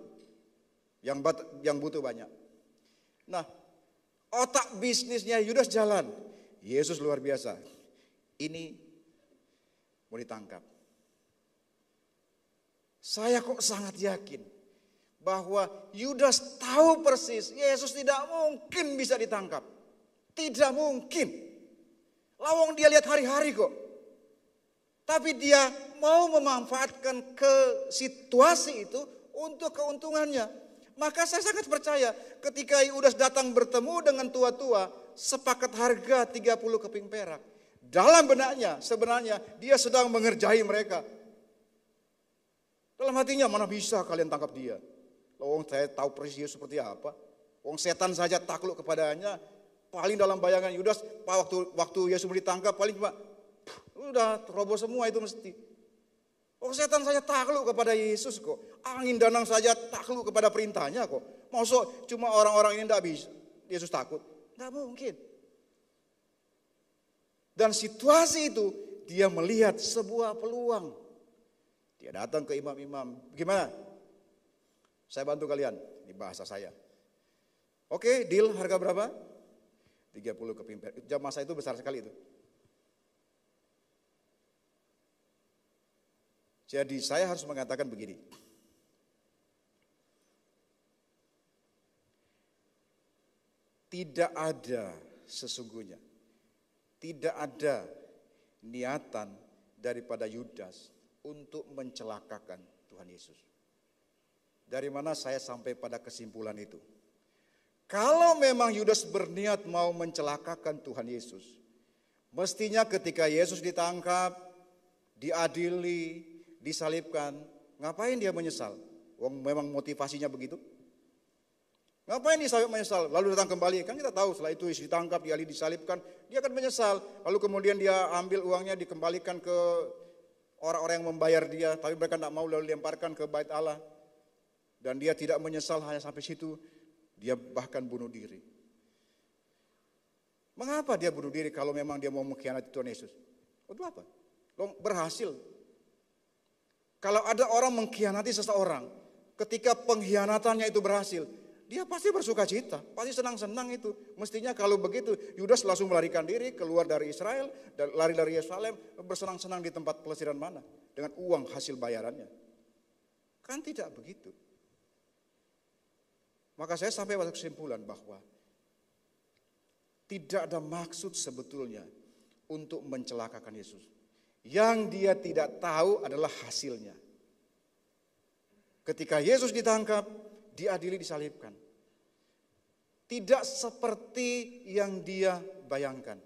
Yang butuh banyak. Nah, otak bisnisnya Yudas jalan. Yesus luar biasa. Ini mau ditangkap. Saya kok sangat yakin bahwa Yudas tahu persis Yesus tidak mungkin bisa ditangkap. Tidak mungkin. Lawang dia lihat hari-hari kok. Tapi dia mau memanfaatkan ke situasi itu untuk keuntungannya. Maka saya sangat percaya ketika Yudas datang bertemu dengan tua-tua, sepakat harga 30 keping perak. Dalam benaknya sebenarnya dia sedang mengerjai mereka. Dalam hatinya, mana bisa kalian tangkap dia? Wong saya tahu persis seperti apa. Wong setan saja takluk kepadanya. Paling dalam bayangan Yudas, waktu Yesus ditangkap paling cuma udah roboh semua itu mesti. Oh, setan saja takluk kepada Yesus kok. Angin danang saja takluk kepada perintahnya kok. Maksud cuma orang-orang ini tidak bisa. Yesus takut. Tidak mungkin. Dan situasi itu dia melihat sebuah peluang. Dia datang ke imam-imam. Gimana? Saya bantu kalian. Ini bahasa saya. Oke, deal harga berapa? 30 keping perak. Jam masa itu besar sekali itu. Jadi saya harus mengatakan begini. Tidak ada sesungguhnya. Tidak ada niatan daripada Yudas untuk mencelakakan Tuhan Yesus. Dari mana saya sampai pada kesimpulan itu? Kalau memang Yudas berniat mau mencelakakan Tuhan Yesus, mestinya ketika Yesus ditangkap, diadili, disalibkan, ngapain dia menyesal? Wong memang motivasinya begitu. Ngapain dia menyesal? Lalu datang kembali, kan kita tahu setelah itu ditangkap, disalibkan, dia akan menyesal. Lalu kemudian dia ambil uangnya dikembalikan ke orang-orang yang membayar dia, tapi mereka tidak mau, lalu lemparkan ke bait Allah. Dan dia tidak menyesal hanya sampai situ, dia bahkan bunuh diri. Mengapa dia bunuh diri kalau memang dia mau mengkhianati Tuhan Yesus? Untuk apa? Berhasil. Kalau ada orang mengkhianati seseorang, ketika pengkhianatannya itu berhasil, dia pasti bersuka cita, pasti senang-senang itu. Mestinya kalau begitu, Yudas langsung melarikan diri, keluar dari Israel, dan lari dari Yerusalem, bersenang-senang di tempat pelesiran mana, dengan uang hasil bayarannya. Kan tidak begitu. Maka saya sampai pada kesimpulan bahwa tidak ada maksud sebetulnya untuk mencelakakan Yesus. Yang dia tidak tahu adalah hasilnya. Ketika Yesus ditangkap, diadili, disalibkan. Tidak seperti yang dia bayangkan.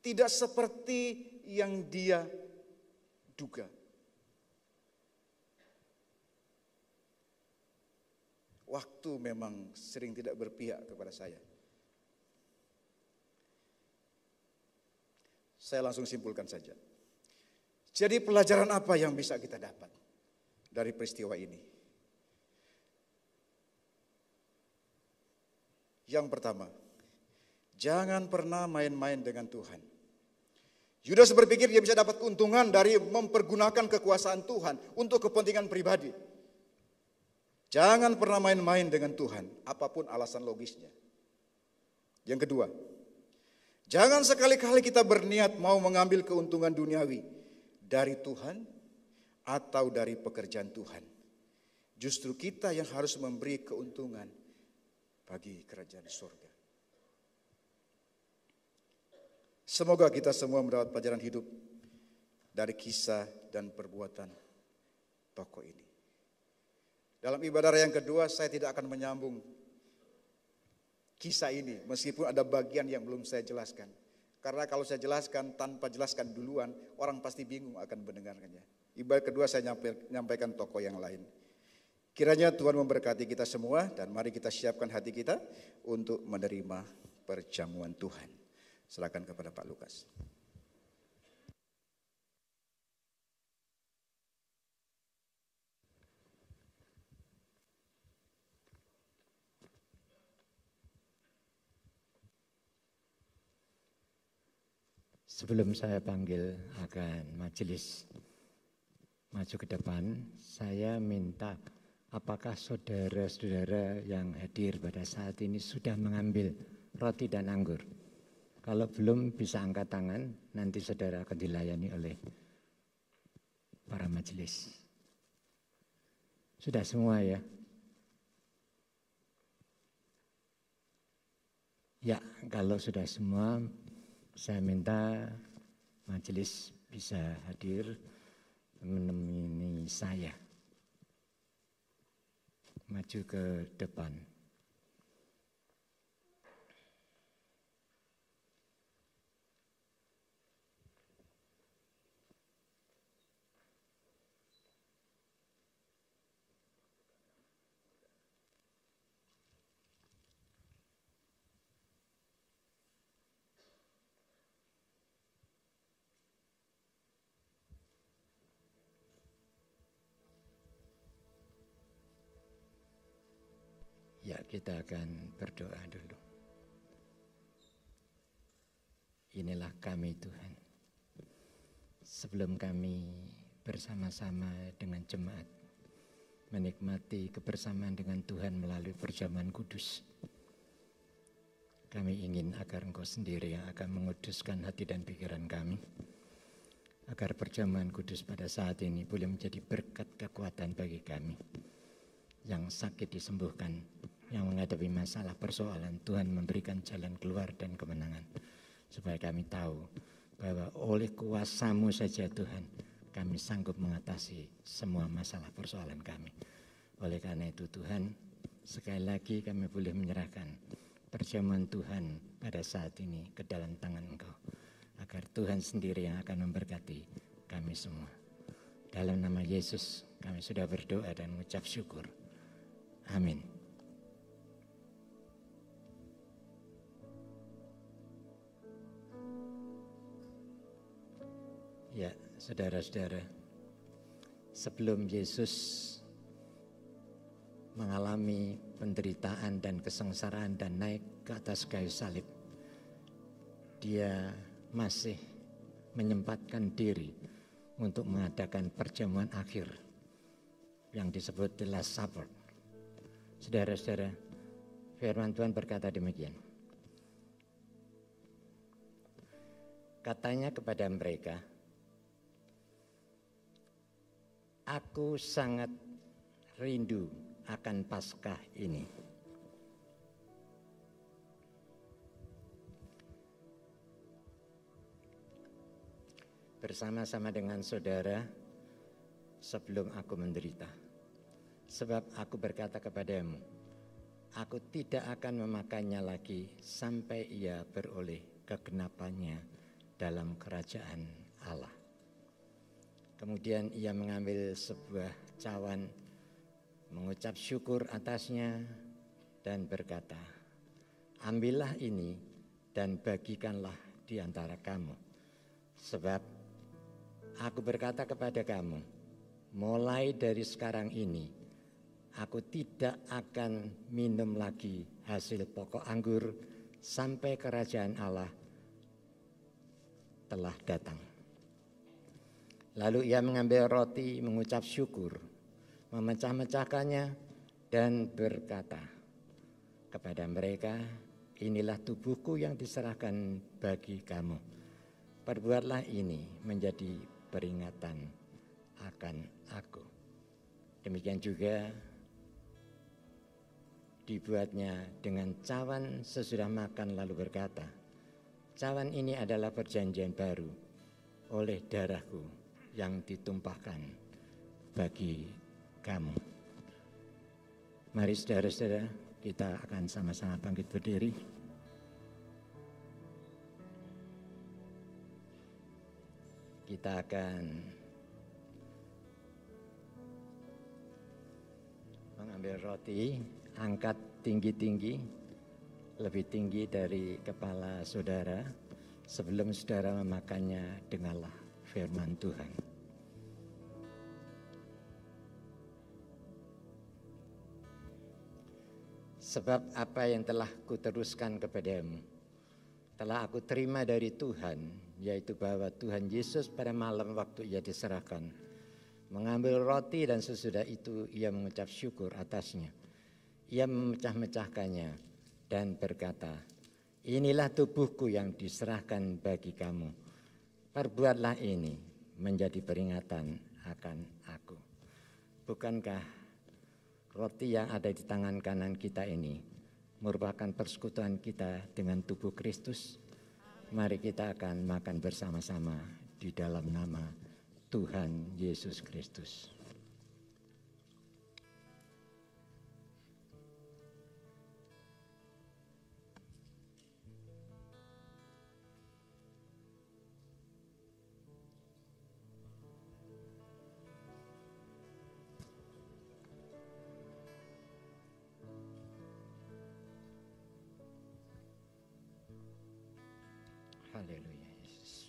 Tidak seperti yang dia duga. Waktu memang sering tidak berpihak kepada saya. Saya langsung simpulkan saja. Jadi pelajaran apa yang bisa kita dapat dari peristiwa ini? Yang pertama, jangan pernah main-main dengan Tuhan. Yudas berpikir dia bisa dapat keuntungan dari mempergunakan kekuasaan Tuhan untuk kepentingan pribadi. Jangan pernah main-main dengan Tuhan, apapun alasan logisnya. Yang kedua, jangan sekali-kali kita berniat mau mengambil keuntungan duniawi dari Tuhan atau dari pekerjaan Tuhan. Justru kita yang harus memberi keuntungan bagi kerajaan surga. Semoga kita semua mendapat pelajaran hidup dari kisah dan perbuatan tokoh ini. Dalam ibadah yang kedua saya tidak akan menyambung kisah ini meskipun ada bagian yang belum saya jelaskan. Karena kalau saya jelaskan tanpa jelaskan duluan, orang pasti bingung akan mendengarkannya. Ibadah kedua saya nyampaikan tokoh yang lain. Kiranya Tuhan memberkati kita semua dan mari kita siapkan hati kita untuk menerima perjamuan Tuhan. Silakan kepada Pak Lukas. Sebelum saya panggil akan majelis maju ke depan, saya minta apakah saudara-saudara yang hadir pada saat ini sudah mengambil roti dan anggur? Kalau belum bisa angkat tangan, nanti saudara akan dilayani oleh para majelis. Sudah semua ya? Ya, kalau sudah semua, saya minta majelis bisa hadir menemani saya. Maju ke depan. Ya, kita akan berdoa dulu. Inilah kami Tuhan. Sebelum kami bersama-sama dengan jemaat menikmati kebersamaan dengan Tuhan melalui perjamuan kudus, kami ingin agar Engkau sendiri yang akan menguduskan hati dan pikiran kami, agar perjamuan kudus pada saat ini boleh menjadi berkat kekuatan bagi kami. Yang sakit disembuhkan, yang menghadapi masalah persoalan, Tuhan memberikan jalan keluar dan kemenangan. Supaya kami tahu bahwa oleh kuasa-Mu saja Tuhan, kami sanggup mengatasi semua masalah persoalan kami. Oleh karena itu Tuhan, sekali lagi kami boleh menyerahkan perjamuan Tuhan pada saat ini ke dalam tangan Engkau. Agar Tuhan sendiri yang akan memberkati kami semua. Dalam nama Yesus kami sudah berdoa dan mengucap syukur. Amin. Ya, saudara-saudara, sebelum Yesus mengalami penderitaan dan kesengsaraan dan naik ke atas kayu salib, Dia masih menyempatkan diri untuk mengadakan perjamuan akhir yang disebut The Last Supper. Saudara-saudara, firman Tuhan berkata demikian. Katanya kepada mereka, aku sangat rindu akan Paskah ini. Bersama-sama dengan saudara sebelum aku menderita. Sebab aku berkata kepadamu, aku tidak akan memakannya lagi sampai ia beroleh kegenapannya dalam kerajaan Allah. Kemudian ia mengambil sebuah cawan, mengucap syukur atasnya dan berkata, ambillah ini dan bagikanlah di antara kamu. Sebab aku berkata kepada kamu, mulai dari sekarang ini, aku tidak akan minum lagi hasil pokok anggur sampai kerajaan Allah telah datang. Lalu ia mengambil roti, mengucap syukur, memecah-mecahkannya dan berkata kepada mereka, inilah tubuhku yang diserahkan bagi kamu. Perbuatlah ini menjadi peringatan akan aku. Demikian juga dibuatnya dengan cawan sesudah makan lalu berkata, cawan ini adalah perjanjian baru oleh darahku yang ditumpahkan bagi kamu. Mari saudara-saudara, kita akan sama-sama bangkit berdiri. Kita akan mengambil roti, angkat tinggi-tinggi, lebih tinggi dari kepala saudara. Sebelum saudara memakannya, dengarlah firman Tuhan. Sebab apa yang telah kuteruskan kepadamu, telah aku terima dari Tuhan yaitu bahwa Tuhan Yesus pada malam waktu ia diserahkan, mengambil roti dan sesudah itu ia mengucap syukur atasnya. Ia memecah-mecahkannya dan berkata, inilah tubuhku yang diserahkan bagi kamu. Perbuatlah ini menjadi peringatan akan aku. Bukankah roti yang ada di tangan kanan kita ini merupakan persekutuan kita dengan tubuh Kristus? Mari kita akan makan bersama-sama di dalam nama Tuhan Yesus Kristus. Haleluya Yesus.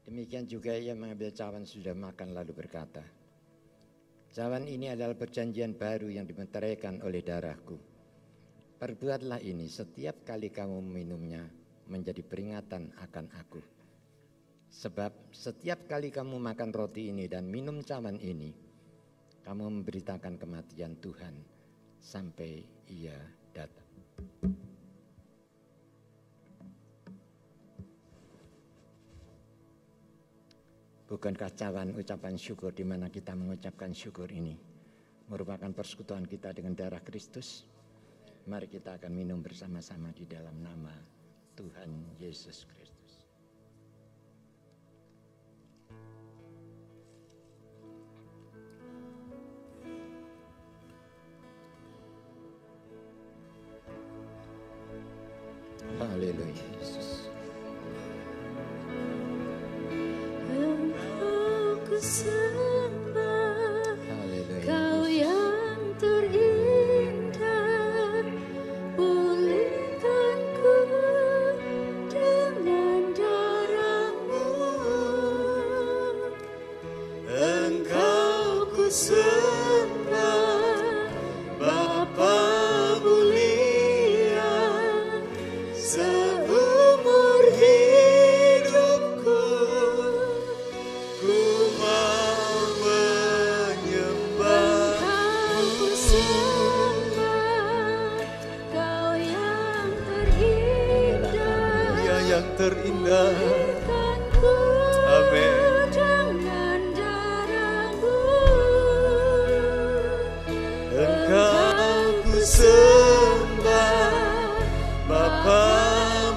Demikian juga ia mengambil cawan sudah makan lalu berkata, cawan ini adalah perjanjian baru yang dimeteraikan oleh darahku. Perbuatlah ini setiap kali kamu meminumnya menjadi peringatan akan aku. Sebab setiap kali kamu makan roti ini dan minum cawan ini, kamu memberitakan kematian Tuhan sampai ia datang. Bukankah cawan ucapan syukur di mana kita mengucapkan syukur ini merupakan persekutuan kita dengan darah Kristus? Mari kita akan minum bersama-sama di dalam nama Tuhan Yesus Kristus. Haleluya Yesus. Engkau ku sembah, Haleluya. Kau yang terindah, pulihkan ku dengan darah-Mu. Engkau ku sembah, Bapa mulia, seumur hidupku ku mau menyembah. Engkau sembah, Kau yang terindah, Dia yang terindah. pulihkan ku Amin. dengan darah-Mu. Engkau ku sembah, Bapa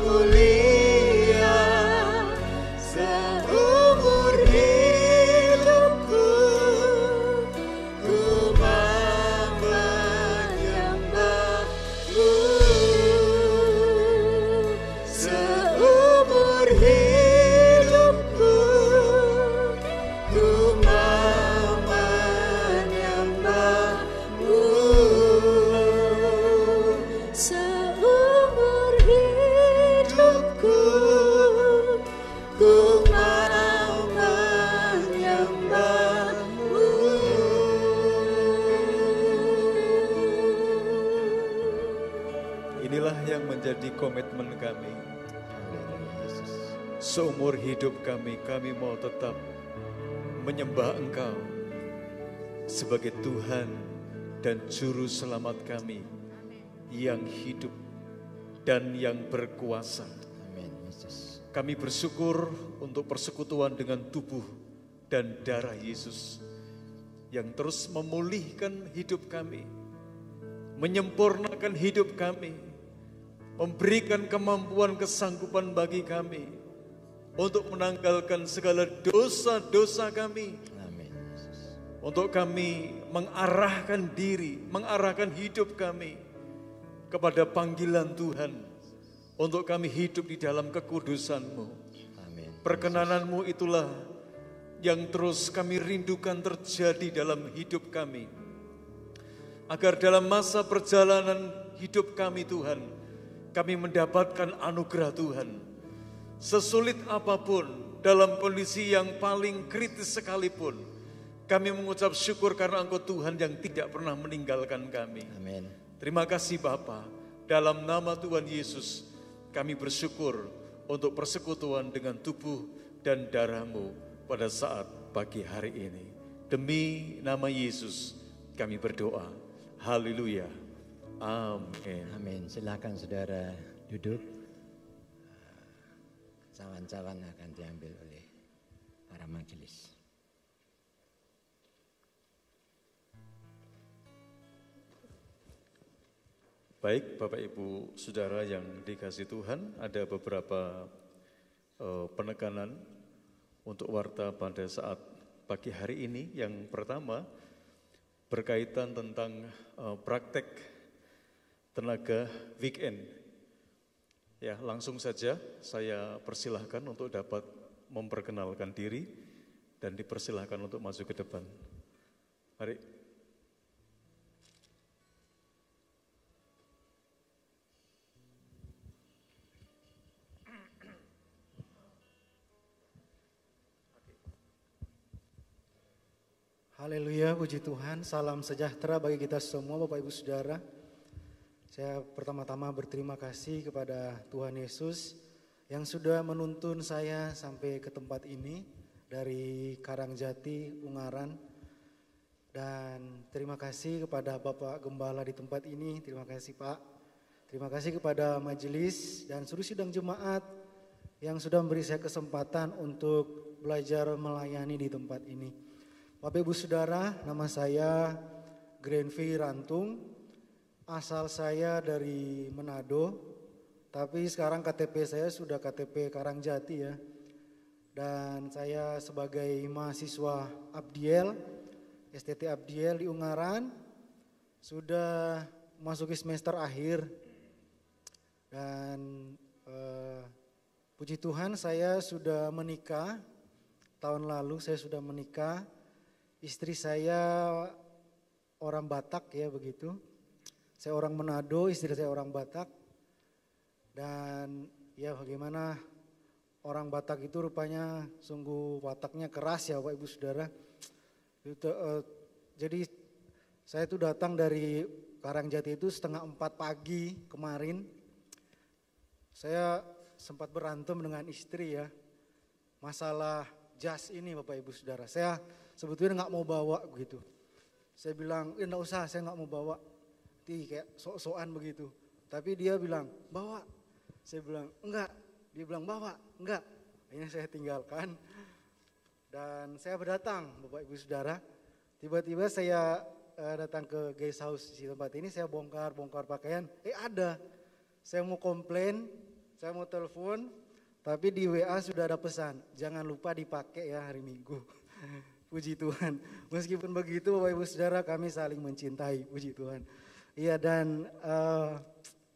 mulia, seumur hidupku ku mau menyembah-Mu. Seumur hidupku ku mau menyembah-Mu. Seumur hidupku ku mau menyembah-Mu. Inilah yang menjadi komitmen kami. Haleluya Yesus. Seumur hidup kami mau tetap menyembah Engkau sebagai Tuhan dan Juru Selamat kami yang hidup dan yang berkuasa. Amin Yesus. Kami bersyukur untuk persekutuan dengan tubuh dan darah Yesus yang terus memulihkan hidup kami, menyempurnakan hidup kami, memberikan kemampuan kesanggupan bagi kami untuk menanggalkan segala dosa-dosa kami, Amin Yesus. untuk kami mengarahkan diri, mengarahkan hidup kami kepada panggilan Tuhan, untuk kami hidup di dalam kekudusan-Mu. Amin. Perkenanan-Mu itulah yang terus kami rindukan terjadi dalam hidup kami. Agar dalam masa perjalanan hidup kami Tuhan, kami mendapatkan anugerah Tuhan. Sesulit apapun, dalam kondisi yang paling kritis sekalipun, kami mengucap syukur karena Engkau Tuhan yang tidak pernah meninggalkan kami. Amin. Terima kasih Bapa. Dalam nama Tuhan Yesus, kami bersyukur untuk persekutuan dengan tubuh dan darah-Mu pada saat pagi hari ini. Demi nama Yesus, kami berdoa. Haleluya. Amin. Amin. Silakan saudara duduk. Cawan-cawan akan diambil oleh para majelis. Baik, Bapak Ibu Saudara yang dikasihi Tuhan, ada beberapa penekanan untuk warta pada saat pagi hari ini. Yang pertama berkaitan tentang praktek tenaga weekend. Ya, langsung saja saya persilahkan untuk dapat memperkenalkan diri dan dipersilahkan untuk maju ke depan. Mari. Haleluya, puji Tuhan, salam sejahtera bagi kita semua Bapak Ibu Saudara. Saya pertama-tama berterima kasih kepada Tuhan Yesus yang sudah menuntun saya sampai ke tempat ini dari Karangjati, Ungaran. Dan terima kasih kepada Bapak Gembala di tempat ini, terima kasih Pak. Terima kasih kepada majelis dan seluruh sidang jemaat yang sudah memberi saya kesempatan untuk belajar melayani di tempat ini. Bapak Ibu Saudara, nama saya Grenvi Rantung. Asal saya dari Manado, tapi sekarang KTP saya sudah KTP Karangjati ya. Dan saya sebagai mahasiswa Abdiel, STT Abdiel di Ungaran, sudah memasuki semester akhir. Dan puji Tuhan saya sudah menikah, tahun lalu saya sudah menikah. Istri saya orang Batak ya begitu. Saya orang Manado, istri saya orang Batak. Dan ya bagaimana orang Batak itu rupanya sungguh wataknya keras ya Bapak Ibu Saudara. Jadi saya itu datang dari Karangjati itu 3:30 pagi kemarin. Saya sempat berantem dengan istri ya. Masalah jas ini Bapak Ibu Saudara. Saya sebetulnya nggak mau bawa begitu. Saya bilang, enggak usah, saya nggak mau bawa. Kayak sok-sokan begitu. Tapi dia bilang, bawa. Saya bilang, enggak. Dia bilang, bawa. Enggak. Akhirnya saya tinggalkan. Dan saya berdatang, Bapak Ibu Saudara. Tiba-tiba saya datang ke guest house di tempat ini, saya bongkar pakaian. Ada. Saya mau komplain, saya mau telepon. Tapi di WA sudah ada pesan, jangan lupa dipakai ya hari Minggu. Puji Tuhan. Meskipun begitu Bapak Ibu Saudara, kami saling mencintai. Puji Tuhan. Iya, dan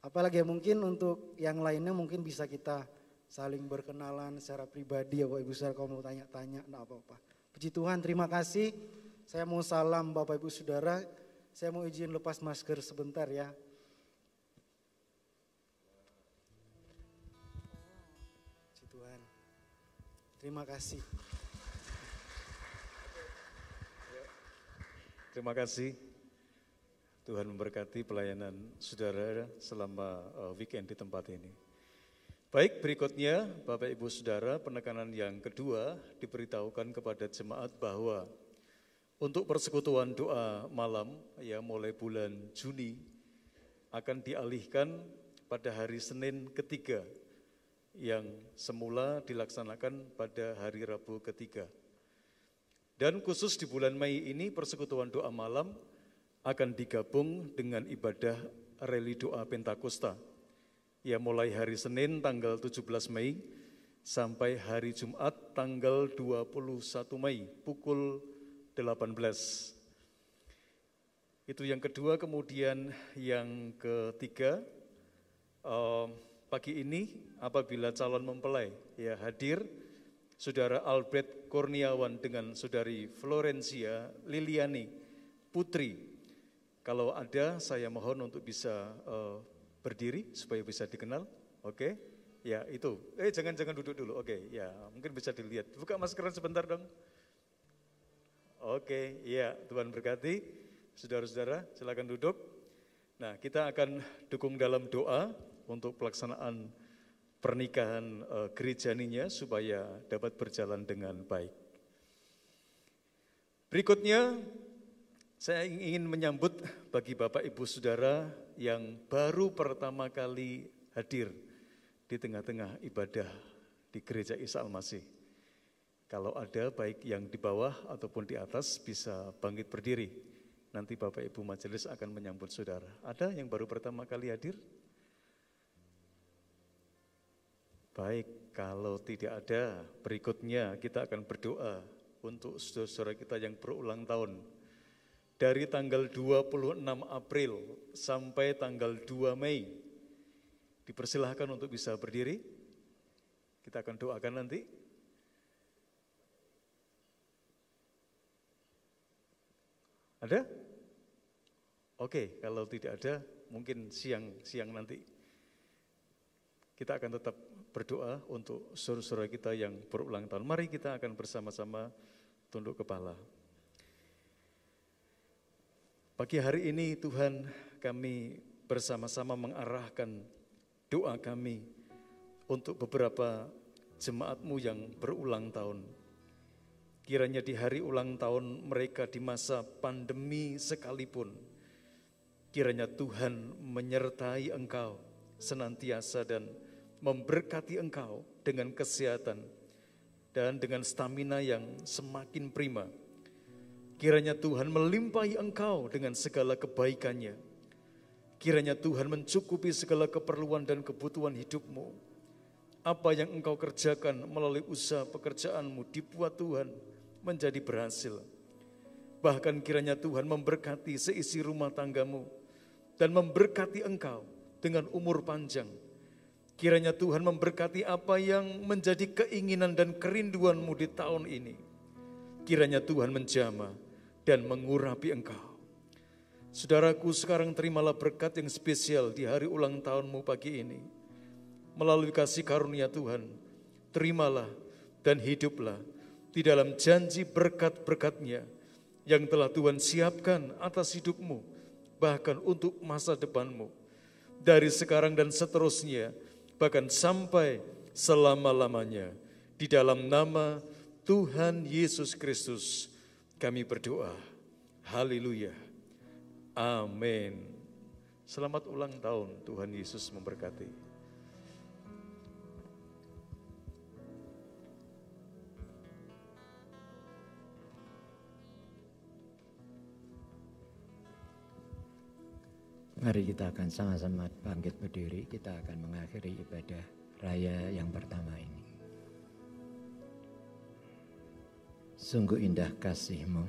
apalagi ya, mungkin untuk yang lainnya mungkin bisa kita saling berkenalan secara pribadi ya Bapak Ibu Saudara, kalau mau tanya-tanya enggak apa-apa. Puji Tuhan, terima kasih. Saya mau salam Bapak Ibu Saudara. Saya mau izin lepas masker sebentar ya. Puji Tuhan. Terima kasih. Terima kasih. Tuhan memberkati pelayanan saudara selama weekend di tempat ini. Baik, berikutnya Bapak Ibu Saudara, penekanan yang kedua diberitahukan kepada jemaat bahwa untuk persekutuan doa malam ya mulai bulan Juni akan dialihkan pada hari Senin ketiga yang semula dilaksanakan pada hari Rabu ketiga. Dan khusus di bulan Mei ini persekutuan doa malam akan digabung dengan ibadah reli doa Pentakosta. Ya mulai hari Senin tanggal 17 Mei sampai hari Jumat tanggal 21 Mei pukul 18. Itu yang kedua. Kemudian yang ketiga, pagi ini apabila calon mempelai ya hadir, Saudara Albert Kurniawan dengan Saudari Florencia Liliani Putri. Kalau ada, saya mohon untuk bisa berdiri supaya bisa dikenal. Oke, ya itu. Jangan duduk dulu. Oke, ya mungkin bisa dilihat. Buka maskeran sebentar dong. Oke, ya Tuhan berkati. Saudara-saudara, silakan duduk. Nah, kita akan dukung dalam doa untuk pelaksanaan pernikahan gereja Ninya supaya dapat berjalan dengan baik. Berikutnya, saya ingin menyambut bagi Bapak Ibu Saudara yang baru pertama kali hadir di tengah-tengah ibadah di Gereja Isa Al-Masih. Kalau ada baik yang di bawah ataupun di atas bisa bangkit berdiri. Nanti Bapak Ibu Majelis akan menyambut saudara. Ada yang baru pertama kali hadir? Baik, kalau tidak ada, berikutnya kita akan berdoa untuk saudara-saudara kita yang berulang tahun. Dari tanggal 26 April sampai tanggal 2 Mei, dipersilahkan untuk bisa berdiri. Kita akan doakan nanti. Ada? Oke, kalau tidak ada, mungkin siang nanti. Kita akan tetap berdoa untuk saudara-saudara kita yang berulang tahun. Mari kita akan bersama-sama tunduk kepala. Pagi hari ini Tuhan, kami bersama-sama mengarahkan doa kami untuk beberapa jemaat-Mu yang berulang tahun. Kiranya di hari ulang tahun mereka di masa pandemi sekalipun, kiranya Tuhan menyertai Engkau senantiasa dan memberkati Engkau dengan kesehatan dan dengan stamina yang semakin prima. Kiranya Tuhan melimpahi Engkau dengan segala kebaikannya. Kiranya Tuhan mencukupi segala keperluan dan kebutuhan hidup-Mu. Apa yang Engkau kerjakan melalui usaha pekerjaan-Mu dibuat Tuhan menjadi berhasil. Bahkan kiranya Tuhan memberkati seisi rumah tangga-Mu dan memberkati Engkau dengan umur panjang. Kiranya Tuhan memberkati apa yang menjadi keinginan dan kerinduan-Mu di tahun ini. Kiranya Tuhan menjamah dan mengurapi Engkau. Saudaraku, sekarang terimalah berkat yang spesial di hari ulang tahun-Mu pagi ini. Melalui kasih karunia Tuhan, terimalah dan hiduplah di dalam janji berkat-berkat-Nya yang telah Tuhan siapkan atas hidup-Mu, bahkan untuk masa depan-Mu. Dari sekarang dan seterusnya, bahkan sampai selama-lamanya. Di dalam nama Tuhan Yesus Kristus kami berdoa. Haleluya. Amin. Selamat ulang tahun, Tuhan Yesus memberkati. Mari kita akan sama-sama bangkit berdiri, kita akan mengakhiri ibadah raya yang pertama ini. Sungguh indah kasih-Mu,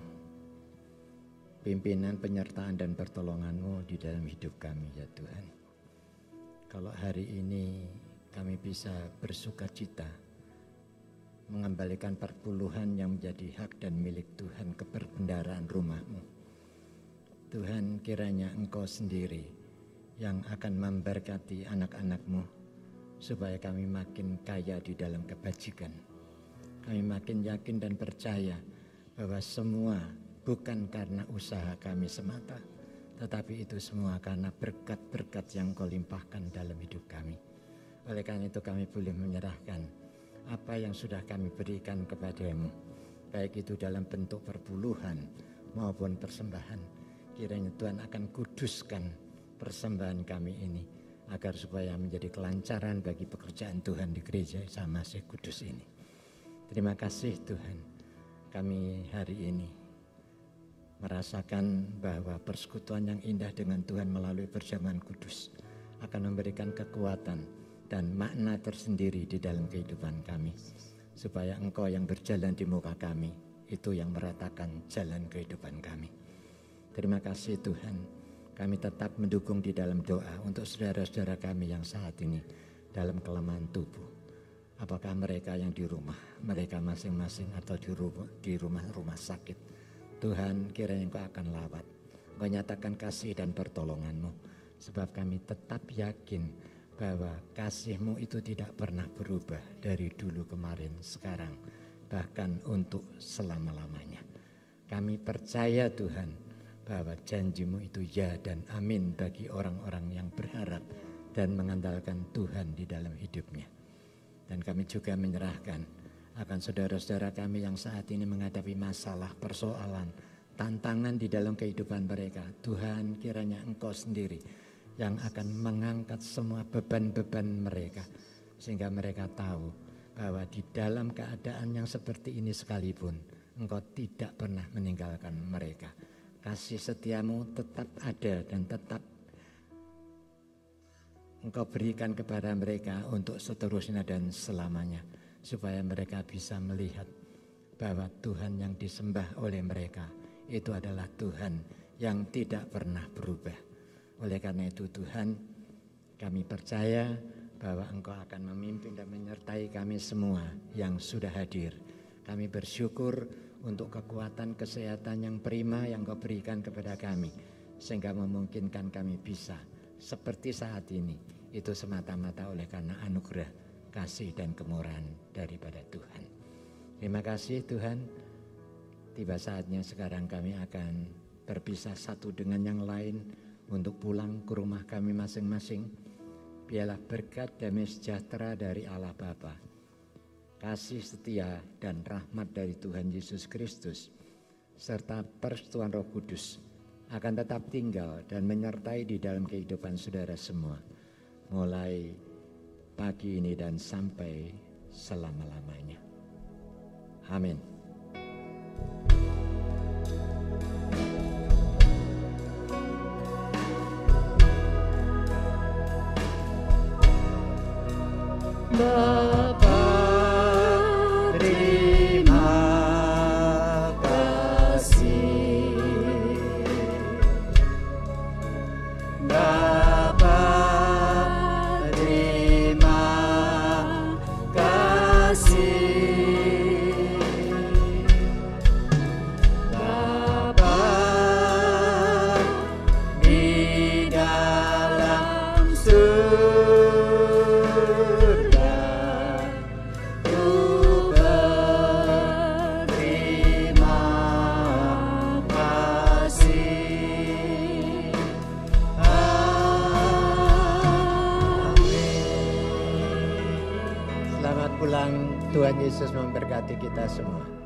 pimpinan, penyertaan dan pertolongan-Mu di dalam hidup kami ya Tuhan. Kalau hari ini kami bisa bersuka cita, mengembalikan perpuluhan yang menjadi hak dan milik Tuhan ke perbendaharaan rumah-Mu. Tuhan, kiranya Engkau sendiri yang akan memberkati anak-anak-Mu supaya kami makin kaya di dalam kebajikan. Kami makin yakin dan percaya bahwa semua bukan karena usaha kami semata, tetapi itu semua karena berkat-berkat yang Kau limpahkan dalam hidup kami. Oleh karena itu kami boleh menyerahkan apa yang sudah kami berikan kepada-Mu, baik itu dalam bentuk perpuluhan maupun persembahan. Kiranya Tuhan akan kuduskan persembahan kami ini agar supaya menjadi kelancaran bagi pekerjaan Tuhan di gereja Isa Al-Masih Kudus ini. Terima kasih Tuhan, kami hari ini merasakan bahwa persekutuan yang indah dengan Tuhan melalui perjamuan kudus akan memberikan kekuatan dan makna tersendiri di dalam kehidupan kami. Supaya Engkau yang berjalan di muka kami, itu yang meratakan jalan kehidupan kami. Terima kasih Tuhan, kami tetap mendukung di dalam doa untuk saudara-saudara kami yang saat ini dalam kelemahan tubuh. Apakah mereka yang di rumah, mereka masing-masing atau di rumah-rumah sakit. Tuhan, kiranya Engkau akan lawat, Engkau nyatakan kasih dan pertolongan-Mu Sebab kami tetap yakin bahwa kasih-Mu itu tidak pernah berubah dari dulu kemarin, sekarang, bahkan untuk selama-lamanya. Kami percaya Tuhan bahwa janji-Mu itu ya dan amin bagi orang-orang yang berharap dan mengandalkan Tuhan di dalam hidupnya. Dan kami juga menyerahkan akan saudara-saudara kami yang saat ini menghadapi masalah, persoalan, tantangan di dalam kehidupan mereka. Tuhan, kiranya Engkau sendiri yang akan mengangkat semua beban-beban mereka, sehingga mereka tahu bahwa di dalam keadaan yang seperti ini sekalipun Engkau tidak pernah meninggalkan mereka. Kasih setiamu tetap ada dan tetap Engkau berikan kepada mereka untuk seterusnya dan selamanya, supaya mereka bisa melihat bahwa Tuhan yang disembah oleh mereka itu adalah Tuhan yang tidak pernah berubah. Oleh karena itu Tuhan, kami percaya bahwa Engkau akan memimpin dan menyertai kami semua yang sudah hadir. Kami bersyukur untuk kekuatan kesehatan yang prima yang Kau berikan kepada kami, sehingga memungkinkan kami bisa seperti saat ini. Itu semata-mata oleh karena anugerah, kasih dan kemurahan daripada Tuhan. Terima kasih Tuhan. Tiba saatnya sekarang kami akan berpisah satu dengan yang lain untuk pulang ke rumah kami masing-masing. Biarlah berkat damai sejahtera dari Allah Bapa, kasih setia dan rahmat dari Tuhan Yesus Kristus, serta persekutuan Roh Kudus akan tetap tinggal dan menyertai di dalam kehidupan saudara semua, mulai pagi ini dan sampai selama-lamanya. Amin. Bapa, terima kasih. Bapa, terima kasih. Bapa di dalam Tuhan Yesus memberkati kita semua.